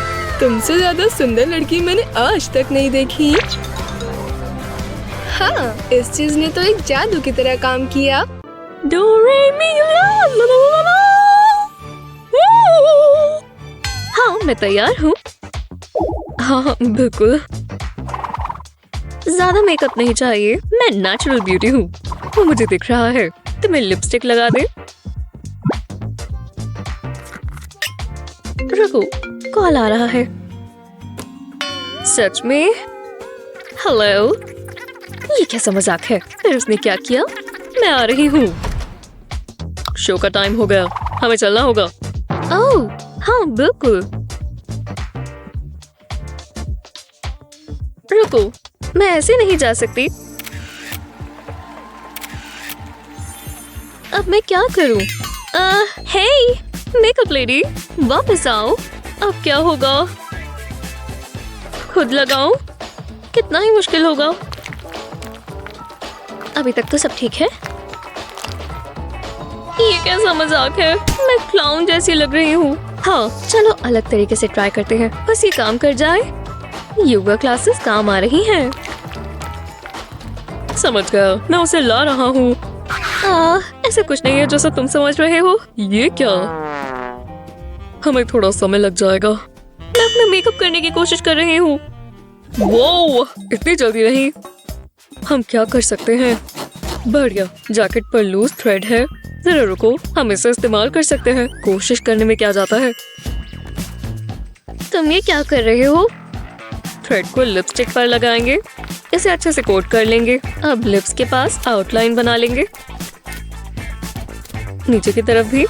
तुमसे ज्यादा सुंदर लड़की मैंने आज तक नहीं देखी। हाँ, इस चीज ने तो एक जादू की तरह काम किया। डो रे मी ला ला ला ला। हाँ, मैं तैयार हूँ। हाँ बिल्कुल, ज्यादा मेकअप नहीं चाहिए। मैं नेचुरल ब्यूटी हूँ। वो मुझे दिख रहा है। तुम्हें लिपस्टिक लगा दे। रुको, कॉल आ रहा है। सच में? हेलो, ये कैसा मजाक है? फिर उसने क्या किया? मैं आ रही हूँ। शो का टाइम हो गया, हमें चलना होगा। ओह हाँ बिल्कुल। रुको, मैं ऐसे नहीं जा सकती। अब अब मैं क्या करूं? हे मेकअप लेडी, वापस आओ। अब क्या होगा? खुद लगाऊं? कितना ही मुश्किल होगा। अभी तक तो सब ठीक है। ये कैसा मजाक है? मैं क्लाउन जैसी लग रही हूँ। हाँ, चलो अलग तरीके से ट्राई करते हैं। बस ये काम कर जाए। योगा क्लासेस काम आ रही हैं। समझ गया, मैं उसे ला रहा हूँ। ऐसा कुछ नहीं है जो सब तुम समझ रहे हो। ये क्या? हमें थोड़ा समय लग जाएगा। मैं अपना मेकअप करने की कोशिश कर रही हूँ। वो इतनी जल्दी नहीं। हम क्या कर सकते हैं? बढ़िया, जैकेट पर लूज थ्रेड है। जरा रुको, हम इसे इस्तेमाल कर सकते हैं। कोशिश करने में क्या जाता है। तुम ये क्या कर रहे हो? थ्रेड को लिपस्टिक पर लगाएंगे। इसे अच्छे से कोट कर लेंगे। अब लिप्स के पास आउटलाइन बना लेंगे, नीचे की तरफ भी।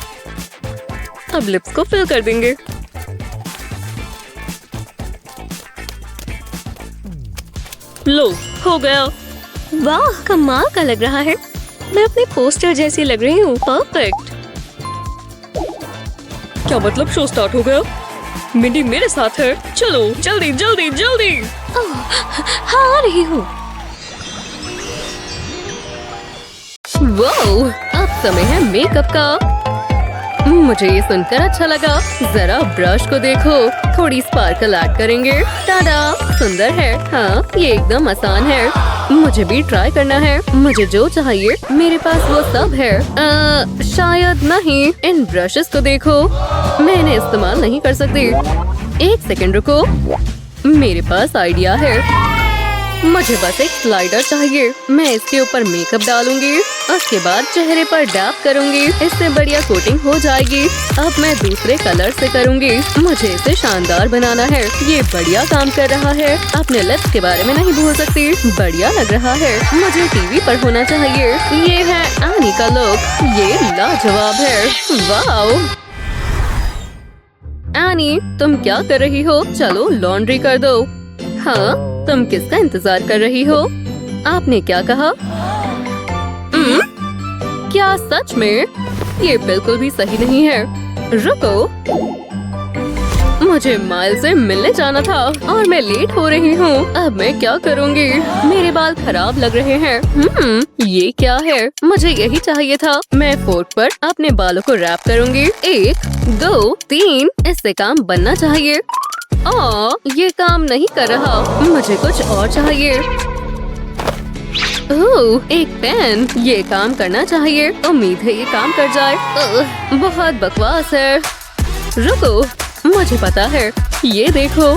अब लिप्स को फिल कर देंगे। लो, हो गया। वाह, कमाल का लग रहा है। मैं अपने पोस्टर जैसी लग रही हूँ। परफेक्ट। क्या मतलब शो स्टार्ट हो गया? मिंडी मेरे साथ है। चलो जल्दी जल्दी जल्दी। हाँ, आ रही हूँ। वाओ, अब समय है मेकअप का। मुझे ये सुनकर अच्छा लगा। जरा ब्रश को देखो, थोड़ी स्पार्कल ऐड करेंगे। टाडा, सुंदर है। हाँ, ये एकदम आसान है। मुझे भी ट्राई करना है। मुझे जो चाहिए मेरे पास वो सब है। शायद नहीं। इन ब्रशेस को देखो, मैं इन्हें इस्तेमाल नहीं कर सकती। एक सेकंड रुको, मेरे पास आइडिया है। मुझे बस एक स्लाइडर चाहिए। मैं इसके ऊपर मेकअप डालूंगी, उसके बाद चेहरे पर डैप करूंगी। इससे बढ़िया कोटिंग हो जाएगी। अब मैं दूसरे कलर से करूंगी। मुझे इसे शानदार बनाना है। ये बढ़िया काम कर रहा है। अपने लिप्स के बारे में नहीं भूल सकती। बढ़िया लग रहा है। मुझे टीवी पर होना चाहिए। ये है एनी का लुक। ये लाजवाब है। वाओ एनी, तुम क्या कर रही हो? चलो लॉन्ड्री कर दो। हाँ, तुम किसका इंतजार कर रही हो? आपने क्या कहा? क्या सच में? ये बिल्कुल भी सही नहीं है। रुको, मुझे माइल से मिलने जाना था और मैं लेट हो रही हूँ। अब मैं क्या करूँगी? मेरे बाल खराब लग रहे हैं। ये क्या है? मुझे यही चाहिए था। मैं फोर्क पर अपने बालों को रैप करूँगी। 1 2 3, इससे काम बनना चाहिए। ये काम नहीं कर रहा। मुझे कुछ और चाहिए। ओह, एक पेन। ये काम करना चाहिए। उम्मीद है ये काम कर जाए। बहुत बकवास है। रुको, मुझे पता है। ये देखो,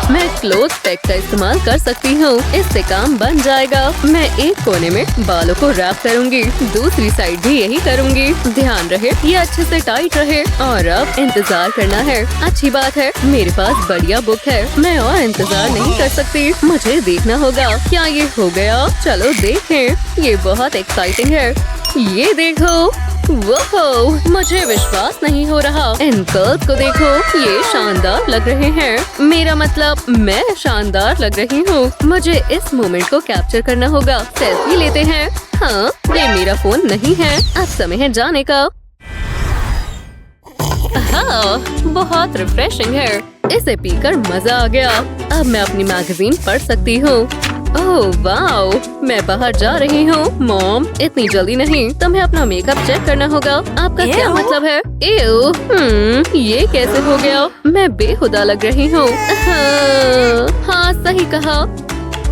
मैं क्लोथ पैक का इस्तेमाल कर सकती हूँ। इससे काम बन जाएगा। मैं एक कोने में बालों को रैप करूँगी, दूसरी साइड भी यही करूँगी। ध्यान रहे ये अच्छे से टाइट रहे। और अब इंतजार करना है। अच्छी बात है, मेरे पास बढ़िया बुक है। मैं और इंतजार नहीं कर सकती। मुझे देखना होगा क्या ये हो गया। चलो देखें। ये बहुत एक्साइटिंग है। ये देखो, वो मुझे विश्वास नहीं हो रहा। इन कर्ल्स को देखो, ये शानदार लग रहे हैं। मेरा मतलब मैं शानदार लग रही हूँ। मुझे इस मोमेंट को कैप्चर करना होगा। सेल्फी लेते हैं। हाँ, ये मेरा फोन नहीं है। अब समय है जाने का। हाँ, बहुत रिफ्रेशिंग है। इसे पीकर मजा आ गया। अब मैं अपनी मैगजीन पढ़ सकती हूँ। ओह वाओ, मैं बाहर जा रही हूँ। मॉम, इतनी जल्दी नहीं, तुम्हें अपना मेकअप चेक करना होगा। आपका क्या मतलब है? ये कैसे हो गया? मैं बेहुदा लग रही हूँ। हाँ, सही कहा।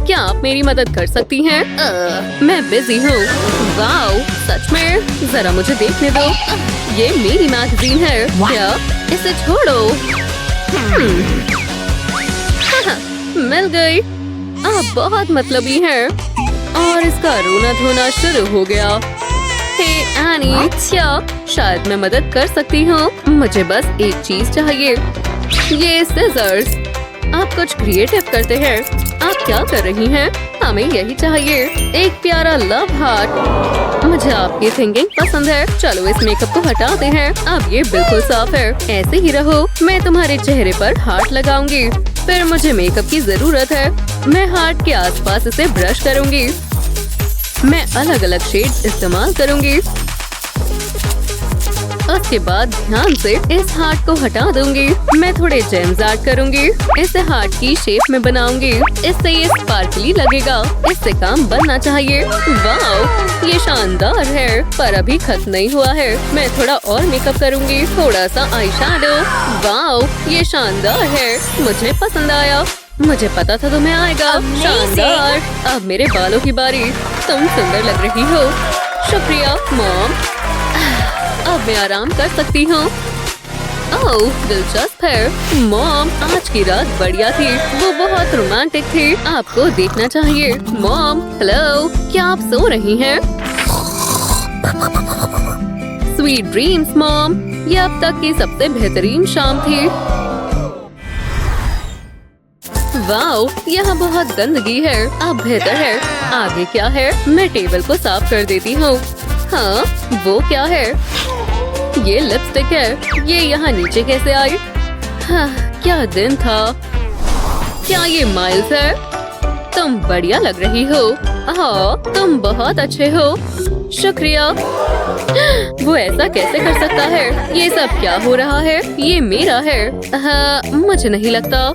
क्या आप मेरी मदद कर सकती हैं? मैं बिजी हूँ। वाओ, सच में? जरा मुझे देखने दो। ये मेरी मैगजीन है। क्या? इसे छोड़ो। मिल गई। आप बहुत मतलबी हैं। और इसका रोना धोना शुरू हो गया। हे एनी, क्या शायद मैं मदद कर सकती हूँ? मुझे बस एक चीज चाहिए। ये सीजर्स। आप कुछ क्रिएटिव करते हैं। आप क्या कर रही हैं? हमें यही चाहिए। एक प्यारा लव हार्ट। मुझे आपकी थिंकिंग पसंद है। चलो इस मेकअप को हटाते हैं। अब ये बिल्कुल साफ है। ऐसे ही रहो। मैं तुम्हारे चेहरे पर हार्ट लगाऊंगी। फिर मुझे मेकअप की जरूरत है। मैं हार्ट के आसपास इसे ब्रश करूंगी। मैं अलग अलग शेड्स इस्तेमाल करूंगी। उसके बाद ध्यान से इस हार्ट को हटा दूंगी। मैं थोड़े जेम्स ऐड करूंगी। इसे हार्ट की शेप में बनाऊंगी। इससे ये स्पार्कली लगेगा। इससे काम बनना चाहिए। वाओ, ये शानदार है, पर अभी खत्म नहीं हुआ है। मैं थोड़ा और मेकअप करूंगी। थोड़ा सा आई शैडो। वाओ, ये शानदार है, मुझे पसंद आया। मुझे पता था तुम्हें आएगा। शानदार। अब मेरे बालों की बारी। तुम सुंदर लग रही हो। शुक्रिया मॉम। अब मैं आराम कर सकती हूँ। ओह, दिलचस्प है। मॉम, आज की रात बढ़िया थी। वो बहुत रोमांटिक थी। आपको देखना चाहिए। मॉम, हेलो, क्या आप सो रही हैं? Sweet dreams mom. ये अब तक की सबसे बेहतरीन शाम थी। वाओ, यहाँ बहुत गंदगी है। अब बेहतर है। आगे क्या है? मैं टेबल को साफ कर देती हूँ। हाँ, वो क्या है? ये लिपस्टिक है। ये यहाँ नीचे कैसे आई? हाँ, क्या दिन था। क्या ये माइल्स है? तुम बढ़िया लग रही हो। हाँ, तुम बहुत अच्छे हो। शुक्रिया। वो ऐसा कैसे कर सकता है? ये सब क्या हो रहा है? ये मेरा है। हाँ, मुझे नहीं लगता।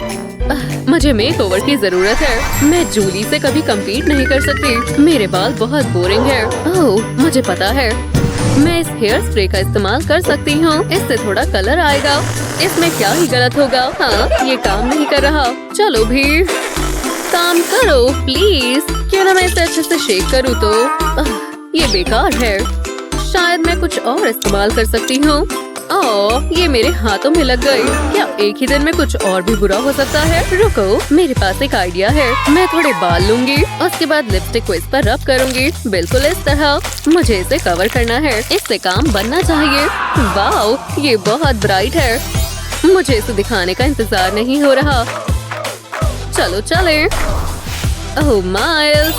मुझे मेकओवर की जरूरत है। मैं जूली से कभी compete नहीं कर सकती। मेरे बाल बहुत बोरिंग है। ओह, मुझे पता है। मैं इस हेयर स्प्रे का इस्तेमाल कर सकती हूँ। इससे थोड़ा कलर आएगा। इसमें क्या ही गलत होगा? हाँ, ये काम नहीं कर रहा। चलो भी काम करो प्लीज। क्यों ना मैं इसे अच्छे से शेक करूँ तो? ये बेकार है। शायद मैं कुछ और इस्तेमाल कर सकती हूँ। ओह, ये मेरे हाथों में लग गई। क्या एक ही दिन में कुछ और भी बुरा हो सकता है? रुको, मेरे पास एक आइडिया है। मैं थोड़े बाल लूंगी। उसके बाद लिपस्टिक को इस पर रब करूंगी। बिल्कुल इस तरह। मुझे इसे कवर करना है। इससे काम बनना चाहिए। वाओ, ये बहुत ब्राइट है। मुझे इसे दिखाने का इंतजार नहीं हो रहा। चलो चले। ओह माइल्स,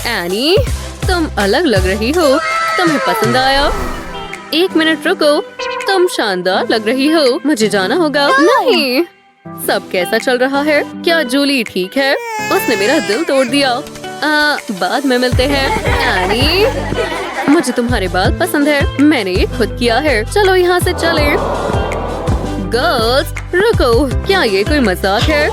एनी, तुम अलग लग रही हो। तुम्हें पसंद आया? एक मिनट रुको, तुम शानदार लग रही हो। मुझे जाना होगा। नहीं, सब कैसा चल रहा है? क्या जूली ठीक है? उसने मेरा दिल तोड़ दिया। बाद में मिलते हैं। एनी, मुझे तुम्हारे बाल पसंद है। मैंने ये खुद किया है। चलो यहाँ से चले। गर्ल्स, रुको, क्या ये कोई मजाक है?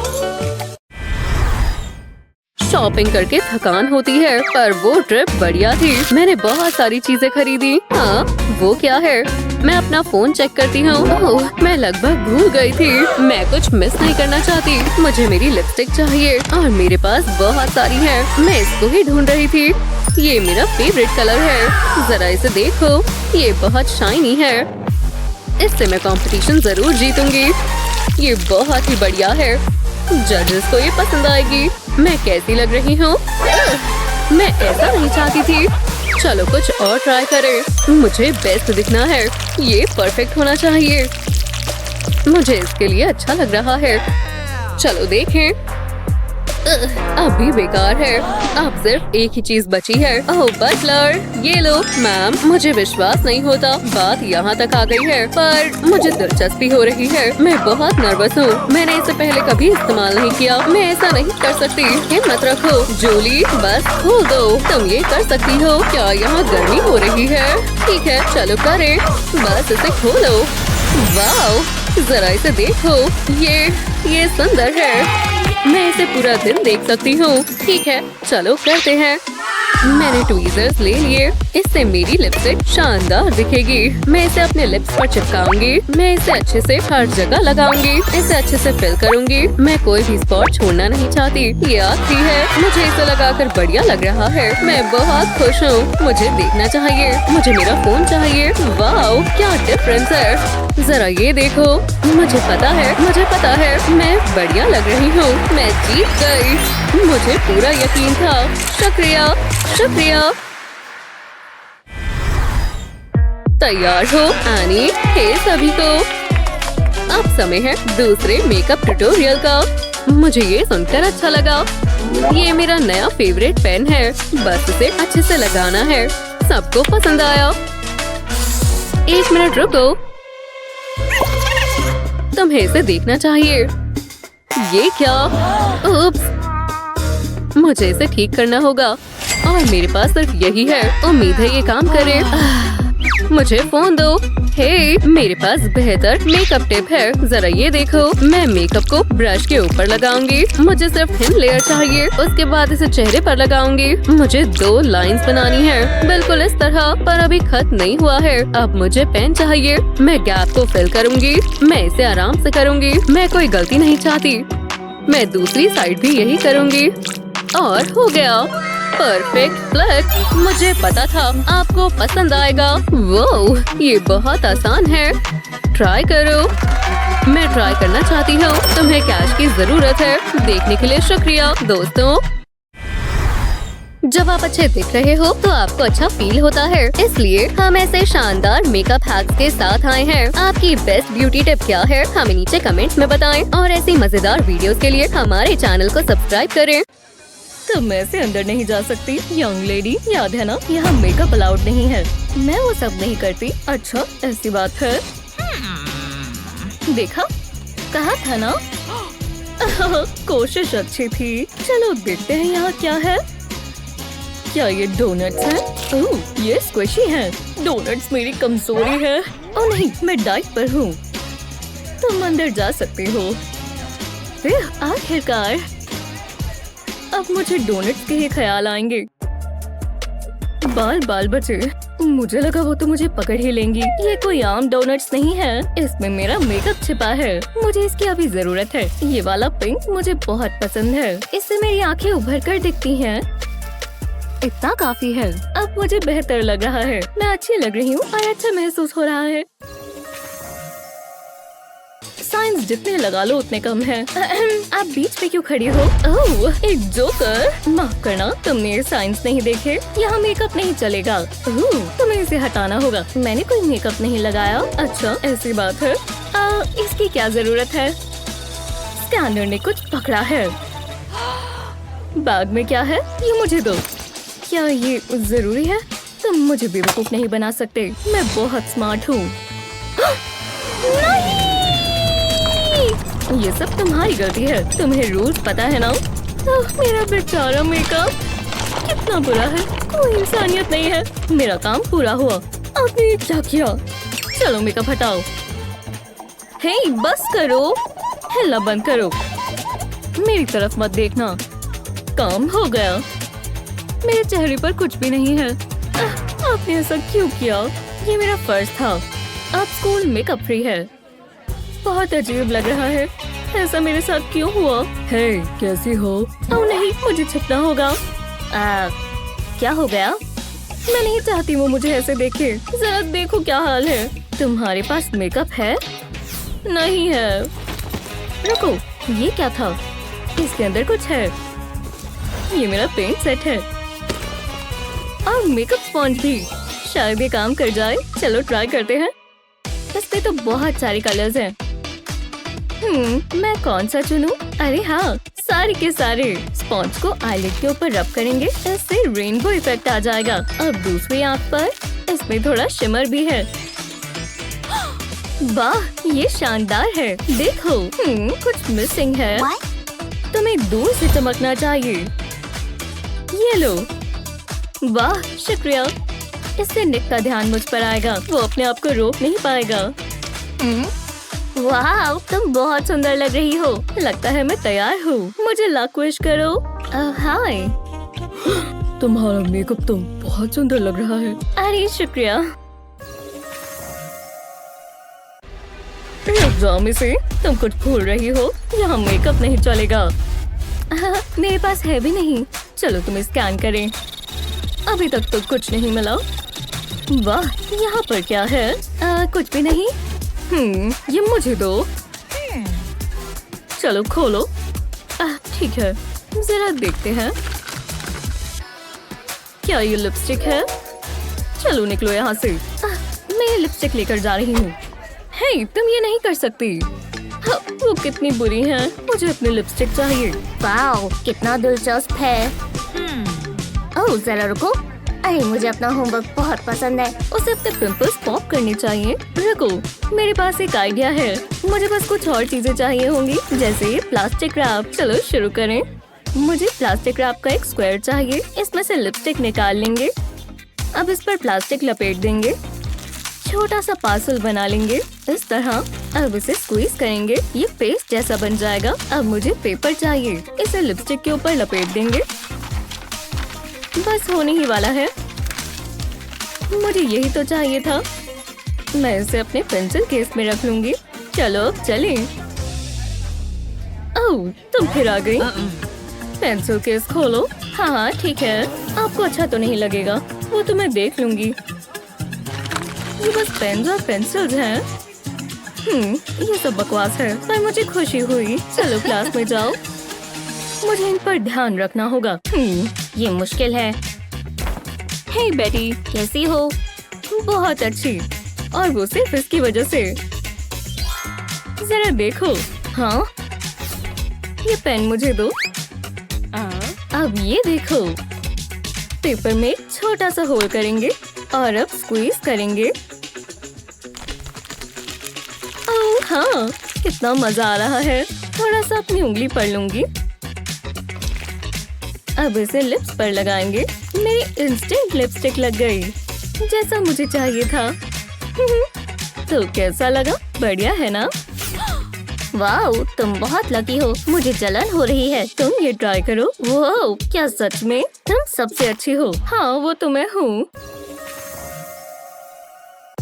शॉपिंग करके थकान होती है, पर वो ट्रिप बढ़िया थी। मैंने बहुत सारी चीजें खरीदी। हाँ, वो क्या है? मैं अपना फोन चेक करती हूँ। ओह, मैं लगभग भूल गई थी। मैं कुछ मिस नहीं करना चाहती। मुझे मेरी लिपस्टिक चाहिए और मेरे पास बहुत सारी है। मैं इसको ही ढूंढ रही थी। ये मेरा फेवरेट कलर है। जरा इसे देखो, ये बहुत शाइनी है। इससे मैं कंपटीशन जरूर जीतूंगी। ये बहुत ही बढ़िया है। जजेस को ये पसंद आएगी। मैं कैसी लग रही हूँ? मैं ऐसा नहीं चाहती थी। चलो कुछ और ट्राई करें। मुझे बेस्ट दिखना है। ये परफेक्ट होना चाहिए। मुझे इसके लिए अच्छा लग रहा है। चलो देखें। अब भी बेकार है। अब सिर्फ एक ही चीज बची है। ओह बटलर, ये लो। मैम, मुझे विश्वास नहीं होता बात यहाँ तक आ गई है, पर मुझे दिलचस्पी हो रही है। मैं बहुत नर्वस हूँ। मैंने इसे पहले कभी इस्तेमाल नहीं किया। मैं ऐसा नहीं कर सकती। हिम्मत रखो जूली, बस खोल दो। तुम ये कर सकती हो। क्या यहाँ गर्मी हो रही है? ठीक है, चलो करें। बस इसे खोलो। वाओ, जरा इसे देखो। ये सुंदर है। मैं इसे पूरा दिन देख सकती हूँ। ठीक है, चलो करते हैं। मैंने ट्वीजर्स ले लिए। इससे मेरी लिपस्टिक शानदार दिखेगी। मैं इसे अपने लिप्स पर चिपकाऊंगी। मैं इसे अच्छे से हर जगह लगाऊंगी। इसे अच्छे से फिल करूंगी। मैं कोई भी स्पॉट छोड़ना नहीं चाहती। ये आखिरी है। मुझे इसे लगाकर बढ़िया लग रहा है। मैं बहुत खुश हूँ। मुझे देखना चाहिए। मुझे मेरा फोन चाहिए। वाओ, क्या डिफरेंस है। जरा ये देखो। मुझे पता है मैं बढ़िया लग रही हूँ। मैं जीत गई। मुझे पूरा यकीन था। शुक्रिया। तैयार हो एनी? हे सभी को, अब समय है दूसरे मेकअप ट्यूटोरियल का। मुझे ये सुनकर अच्छा लगा। ये मेरा नया फेवरेट पेन है। बस इसे अच्छे से लगाना है। सबको पसंद आया। एक मिनट रुको, तुम्हें इसे देखना चाहिए। ये क्या? उप्स, मुझे इसे ठीक करना होगा और मेरे पास सिर्फ यही है। उम्मीद है ये काम करे। मुझे फोन दो। हे, मेरे पास बेहतर मेकअप टिप है, जरा ये देखो। मैं मेकअप को ब्रश के ऊपर लगाऊंगी। मुझे सिर्फ थिन लेयर चाहिए, उसके बाद इसे चेहरे पर लगाऊंगी। मुझे 2 लाइंस बनानी है, बिल्कुल इस तरह, पर अभी खत्म नहीं हुआ है। अब मुझे पेन चाहिए। मैं गैप को फिल करूंगी। मैं इसे आराम से करूंगी। मैं कोई गलती नहीं चाहती। मैं दूसरी साइड भी यही करूंगी और हो गया। Perfect flip. मुझे पता था आपको पसंद आएगा। वो ये बहुत आसान है, ट्राई करो। मैं ट्राई करना चाहती हूँ। तुम्हें कैश की जरूरत है। देखने के लिए शुक्रिया दोस्तों। जब आप अच्छे दिख रहे हो तो आपको अच्छा फील होता है, इसलिए हम ऐसे शानदार मेकअप हैक्स के साथ आए हैं। आपकी बेस्ट ब्यूटी टिप क्या है, हमें नीचे कमेंट्स में बताएं और ऐसी मजेदार वीडियोस के लिए हमारे चैनल को सब्सक्राइब करें। तुम ऐसे अंदर नहीं जा सकती यंग लेडी, याद है ना, यहाँ मेकअप अलाउड नहीं है। मैं वो सब नहीं करती। अच्छा ऐसी बात है, देखा, कहा था ना। कोशिश अच्छी थी। चलो देखते हैं यहाँ क्या है। क्या ये डोनट्स हैं? ओह, ये स्क्विशी हैं। डोनट्स मेरी कमजोरी है। ओह नहीं, मैं डाइट पर हूँ। तुम अंदर जा सकते हो। आखिरकार अब मुझे डोनट्स के ही ख्याल आएंगे। बाल बाल बचे। मुझे लगा वो तो मुझे पकड़ ही लेंगी। ये कोई आम डोनट्स नहीं है, इसमें मेरा मेकअप छिपा है। मुझे इसकी अभी जरूरत है। ये वाला पिंक मुझे बहुत पसंद है, इससे मेरी आंखें उभर कर दिखती हैं। इतना काफी है। अब मुझे बेहतर लग रहा है। मैं अच्छी लग रही हूँ और अच्छा महसूस हो रहा है। साइंस जितने लगा लो उतने कम है। आप बीच पे क्यों खड़ी हो? ओह, एक जोकर। माफ करना, तुमने ये साइंस नहीं देखे। यहाँ मेकअप नहीं चलेगा। ओह, तुम्हें इसे हटाना होगा। मैंने कोई मेकअप नहीं लगाया। अच्छा ऐसी बात है। इसकी क्या जरूरत है? स्कैनर ने कुछ पकड़ा है। बैग में क्या है? ये मुझे दो। क्या ये जरूरी है? तुम मुझे बेवकूफ नहीं बना सकते। मैं बहुत स्मार्ट हूँ। नहीं! ये सब तुम्हारी गलती है। तुम्हें रूल्स पता है ना? मेरा बेचारा मेकअप कितना बुरा है। कोई इंसानियत नहीं है। मेरा काम पूरा हुआ। आपने क्या किया? चलो मेकअप हटाओ। हे बस करो। हिलना बंद करो। मेरी तरफ मत देखना। काम हो गया। मेरे चेहरे पर कुछ भी नहीं है। आपने ऐसा क्यों किया? ये मेरा फर्ज था। अब स्कूल मेकअप फ्री है। बहुत अजीब लग रहा है। ऐसा मेरे साथ क्यों हुआ? हे, कैसी हो? ओह नहीं, मुझे छिपना होगा। क्या हो गया? मैं नहीं चाहती वो मुझे ऐसे देखे। जरा देखो क्या हाल है। तुम्हारे पास मेकअप है? नहीं है। रुको, ये क्या था? इसके अंदर कुछ है। ये मेरा पेंट सेट है और मेकअप स्पॉन्ज भी। शायद ये काम कर जाए। चलो ट्राई करते हैं। इसमें तो बहुत सारे कलर्स हैं। मैं कौन सा चुनूं? अरे हाँ, सारे के सारे। स्पॉन्ज को आईलिड के ऊपर रब करेंगे, इससे रेनबो इफेक्ट आ जाएगा। अब दूसरी आंख पर इसमें थोड़ा शिमर भी है। वाह, ये शानदार है। देखो, कुछ मिसिंग है। तुम्हें दूर से चमकना चाहिए। ये लो। वाह, शुक्रिया। इससे निक का ध्यान मुझ पर आएगा। वो अपने आप को रोक नहीं पाएगा। वाह, तुम बहुत सुंदर लग रही हो। लगता है मैं तैयार हूँ। मुझे लक विश करो। हाय। तुम्हारा मेकअप तो बहुत सुंदर लग रहा है। अरे शुक्रिया। रुक जाओ मिसे, तुम कुछ भूल रही हो। यहाँ मेकअप नहीं चलेगा। मेरे पास है भी नहीं। चलो तुम्हें स्कैन करें। अभी तक तो कुछ नहीं मिला। वाह, यहाँ पर क्या है? कुछ भी नहीं। ये मुझे दो। चलो खोलो। ठीक है, जरा देखते हैं। क्या ये लिपस्टिक है? चलो निकलो यहाँ से। मैं ये लिपस्टिक लेकर जा रही हूँ। हे, तुम ये नहीं कर सकती। वो कितनी बुरी है। मुझे अपनी लिपस्टिक चाहिए। वाओ, कितना दिलचस्प है। ओह, जरा रुको। अरे मुझे अपना होमवर्क बहुत पसंद है। उसे अपने पिंपल्स पॉप करने चाहिए। रुको, मेरे पास एक आइडिया है। मुझे बस कुछ और चीजें चाहिए होंगी, जैसे ये प्लास्टिक रैप। चलो शुरू करें। मुझे प्लास्टिक रैप का एक स्क्वायर चाहिए। इसमें से लिपस्टिक निकाल लेंगे। अब इस पर प्लास्टिक लपेट देंगे। छोटा सा पार्सल बना लेंगे इस तरह। अब इसे स्क्वीज करेंगे, ये पेस्ट जैसा बन जाएगा। अब मुझे पेपर चाहिए, इसे लिपस्टिक के ऊपर लपेट देंगे। बस होने ही वाला है। मुझे यही तो चाहिए था। मैं इसे अपने पेंसिल केस में रख लूंगी। चलो अब चलें। ओह, तुम फिर आ गई। पेंसिल केस खोलो। हाँ ठीक है, आपको अच्छा तो नहीं लगेगा, वो तो मैं देख लूंगी। ये बस पेन और पेंसिल्स हैं। ये सब बकवास है, पर मुझे खुशी हुई। चलो क्लास में जाओ, मुझे इन पर ध्यान रखना होगा। ये मुश्किल है। हे बेटी, कैसी हो? बहुत अच्छी, और वो सिर्फ इसकी वजह से। जरा देखो। हाँ, ये पेन मुझे दो। अब ये देखो, पेपर में छोटा सा होल करेंगे और अब स्क्वीज करेंगे। ओह हाँ, कितना मजा आ रहा है। थोड़ा सा अपनी उंगली पढ़ लूंगी। अब इसे लिप्स पर लगाएंगे। मेरी इंस्टेंट लिपस्टिक लग गई, जैसा मुझे चाहिए था। तो कैसा लगा? बढ़िया है ना? वाओ, तुम बहुत लकी हो। मुझे जलन हो रही है। तुम ये ट्राई करो। वो क्या सच में? तुम सबसे अच्छी हो। हाँ, वो तो मैं हूँ।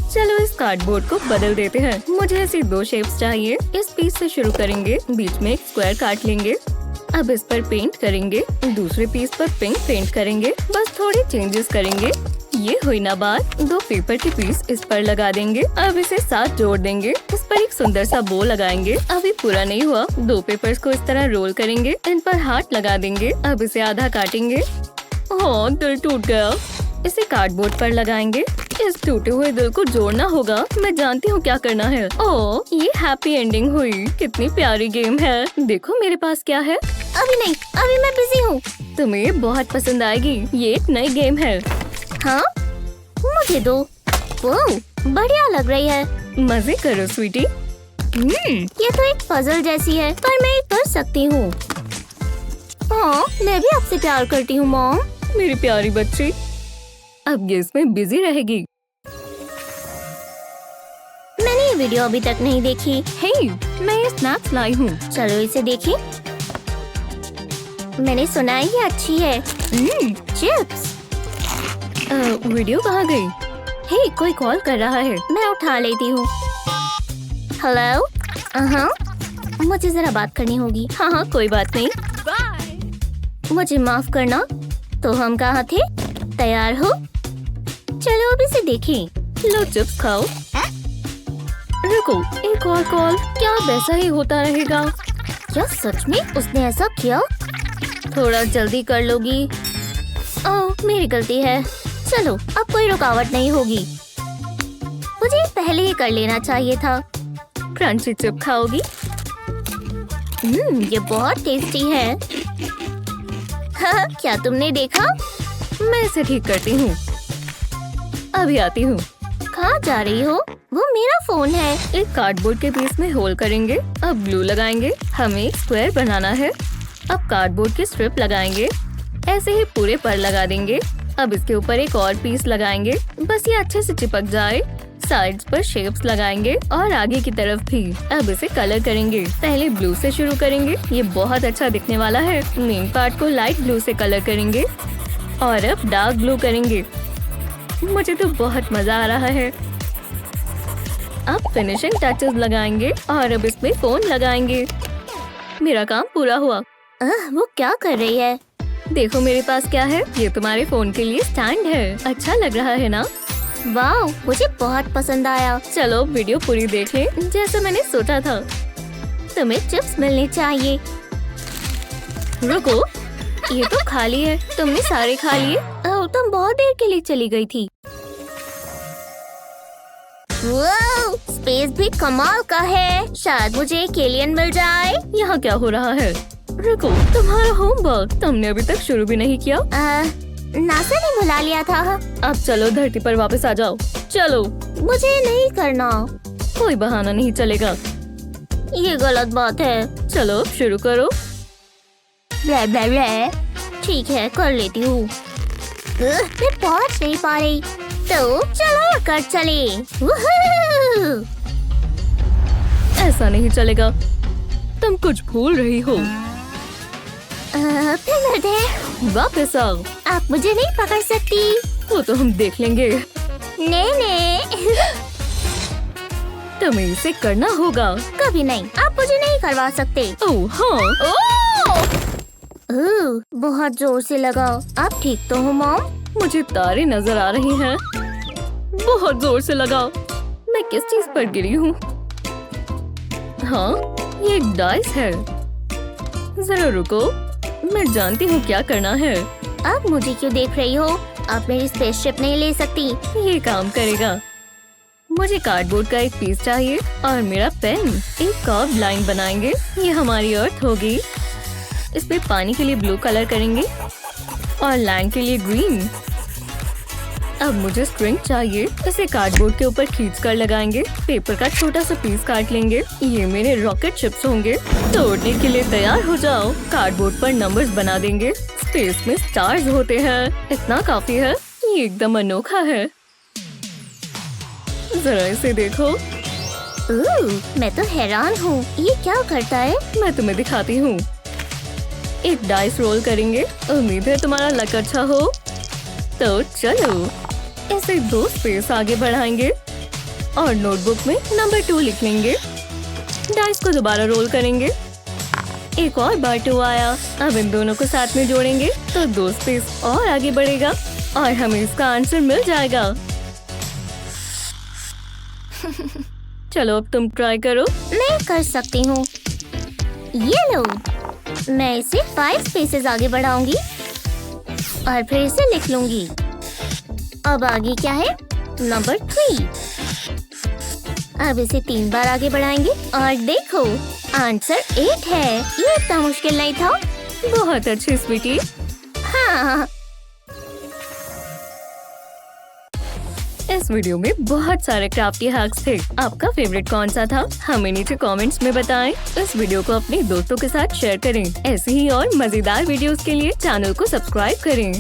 चलो इस कार्डबोर्ड को बदल देते हैं। मुझे ऐसी 2 शेप्स चाहिए। इस पीस से शुरू करेंगे, बीच में एक स्क्वायर काट लेंगे। अब इस पर पेंट करेंगे, दूसरे पीस पर पिंक पेंट करेंगे। बस थोड़े चेंजेस करेंगे। ये हुई ना बात। 2 पेपर के पीस इस पर लगा देंगे। अब इसे साथ जोड़ देंगे। इस पर एक सुंदर सा बो लगाएंगे। अभी पूरा नहीं हुआ। 2 पेपर्स को इस तरह रोल करेंगे, इन पर हार्ट लगा देंगे। अब इसे आधा काटेंगे। हाँ, दिल टूट गया। इसे कार्डबोर्ड पर लगाएंगे। इस टूटे हुए दिल को जोड़ना होगा। मैं जानती हूँ क्या करना है। ओह, ये हैप्पी एंडिंग हुई। कितनी प्यारी गेम है। देखो मेरे पास क्या है। अभी नहीं, अभी मैं बिजी हूँ। तुम्हें बहुत पसंद आएगी। ये एक नई गेम है। हाँ, मुझे दो। वाह, बढ़िया लग रही है। मजे करो स्वीटी। ये तो एक पजल जैसी है, पर मैं ये कर सकती हूँ। हाँ, मैं भी आपसे प्यार करती हूँ मॉम। मेरी प्यारी बच्ची, अब ये इसमें बिजी रहेगी। मैंने ये वीडियो अभी तक नहीं देखी। हे, मैं ये स्नैक्स लाई हूँ। चलो इसे देखें। मैंने सुना है ये अच्छी है। चिप्स। वीडियो कहाँ गई? हे, कोई कॉल कर रहा है। मैं उठा लेती हूँ। हेलो। हाँ, मुझे जरा बात करनी होगी। हाँ हाँ, कोई बात नहीं। मुझे माफ करना। तो हम कहाँ थे? तैयार हो? चलो अब इसे देखें। लो चिप्स खाओ। रुको, एक और कॉल। क्या वैसा ही होता रहेगा? क्या सच में उसने ऐसा किया? थोड़ा जल्दी कर लोगी? ओह, मेरी गलती है। चलो, अब कोई रुकावट नहीं होगी। मुझे पहले ही कर लेना चाहिए था। क्रंची चिप खाओगी? ये बहुत टेस्टी है। हाँ, क्या तुमने देखा? मैं इसे ठीक करती हूँ। अभी आती हूँ। कहाँ जा रही हो? वो मेरा फोन है। एक कार्डबोर्ड के पीस में होल करेंगे। अब ग्लू लगाएंगे। हमें एक स्क्वायर बनाना है। अब कार्डबोर्ड की स्ट्रिप लगाएंगे। ऐसे ही पूरे पर लगा देंगे। अब इसके ऊपर एक और पीस लगाएंगे। बस ये अच्छे से चिपक जाए। साइड्स पर शेप्स लगाएंगे और आगे की तरफ भी। अब इसे कलर करेंगे। पहले ब्लू से शुरू करेंगे। ये बहुत अच्छा दिखने वाला है। मेन पार्ट को लाइट ब्लू से कलर करेंगे और अब डार्क ब्लू करेंगे। मुझे तो बहुत मजा आ रहा है। अब फिनिशिंग टचेस लगाएंगे और अब इसमें फोन लगाएंगे। मेरा काम पूरा हुआ। वो क्या कर रही है? देखो मेरे पास क्या है। ये तुम्हारे फोन के लिए स्टैंड है। अच्छा लग रहा है ना? वाह, मुझे बहुत पसंद आया। चलो वीडियो पूरी देख लें, जैसा मैंने सोचा था। तुम्हें चिप्स मिलने चाहिए। रुको, ये तो खाली है। तुमने सारे खा लिए? तुम बहुत देर के लिए चली गई थी। वाह, स्पेस भी कमाल का है। शायद मुझे एक एलियन मिल जाए। यहाँ क्या हो रहा है? रुको, तुम्हारा होमवर्क तुमने अभी तक शुरू भी नहीं किया। नासा ने बुला लिया था। अब चलो धरती पर वापस आ जाओ। चलो। मुझे नहीं करना। कोई बहाना नहीं चलेगा। ये गलत बात है। चलो शुरू करो। ब्लै ब्लै ब्लै। ठीक है, कर लेती हूँ। मैं पहुँच नहीं पा रही। तो चलो कर चले। वूहू! ऐसा नहीं चलेगा, तुम कुछ भूल रही हो। फिर मिलते हैं। वापस आओ। आप मुझे नहीं पकड़ सकती। वो तो हम देख लेंगे। नहीं तुम्हें इसे करना होगा। कभी नहीं, आप मुझे नहीं करवा सकते। ओह हाँ। बहुत जोर से लगाओ। आप ठीक तो हो मॉम? मुझे तारे नजर आ रही हैं। बहुत जोर से लगाओ। मैं किस चीज पर गिरी हूँ? हाँ, ये एक डाइस है। जरा रुको, मैं जानती हूँ क्या करना है। आप मुझे क्यों देख रही हो? आप मेरी स्पेसशिप नहीं ले सकती। ये काम करेगा। मुझे कार्डबोर्ड का एक पीस चाहिए और मेरा पेन। एक कर्व लाइन बनाएंगे। ये हमारी अर्थ होगी। इस पे पानी के लिए ब्लू कलर करेंगे और लैंड के लिए ग्रीन। अब मुझे स्ट्रिंग चाहिए। इसे कार्डबोर्ड के ऊपर खींच कर लगाएंगे। पेपर का छोटा सा पीस काट लेंगे। ये मेरे रॉकेट शिप्स होंगे। तोड़ने के लिए तैयार हो जाओ। कार्डबोर्ड पर नंबर्स बना देंगे। स्पेस में स्टार्स होते हैं। इतना काफी है। ये एकदम अनोखा है। जरा इसे देखो। मैं तो हैरान हूँ। ये क्या करता है? मैं तुम्हें दिखाती हूँ। एक डाइस रोल करेंगे। उम्मीद है तुम्हारा लक अच्छा हो। तो चलो इसे 2 स्पेस आगे बढ़ाएंगे और नोटबुक में नंबर 2 लिख लेंगे। डाइस को दोबारा रोल करेंगे। एक और बार 2 आया। अब इन दोनों को साथ में जोड़ेंगे तो 2 स्पेस और आगे बढ़ेगा और हमें इसका आंसर मिल जाएगा। चलो अब तुम ट्राई करो। मैं कर सकती हूँ। ये लो, मैं इसे 5 स्पेसेस आगे बढ़ाऊंगी और फिर इसे लिख लूंगी। अब आगे क्या है? नंबर 3। अब इसे 3 बार आगे बढ़ाएंगे और देखो आंसर 8 है। ये इतना मुश्किल नहीं था। बहुत अच्छी स्वीटी। हाँ। इस वीडियो में बहुत सारे क्राफ्टी हैक्स थे। आपका फेवरेट कौन सा था? हमें नीचे कमेंट्स में बताएं। इस वीडियो को अपने दोस्तों के साथ शेयर करें। ऐसी ही और मजेदार वीडियोस के लिए चैनल को सब्सक्राइब करें।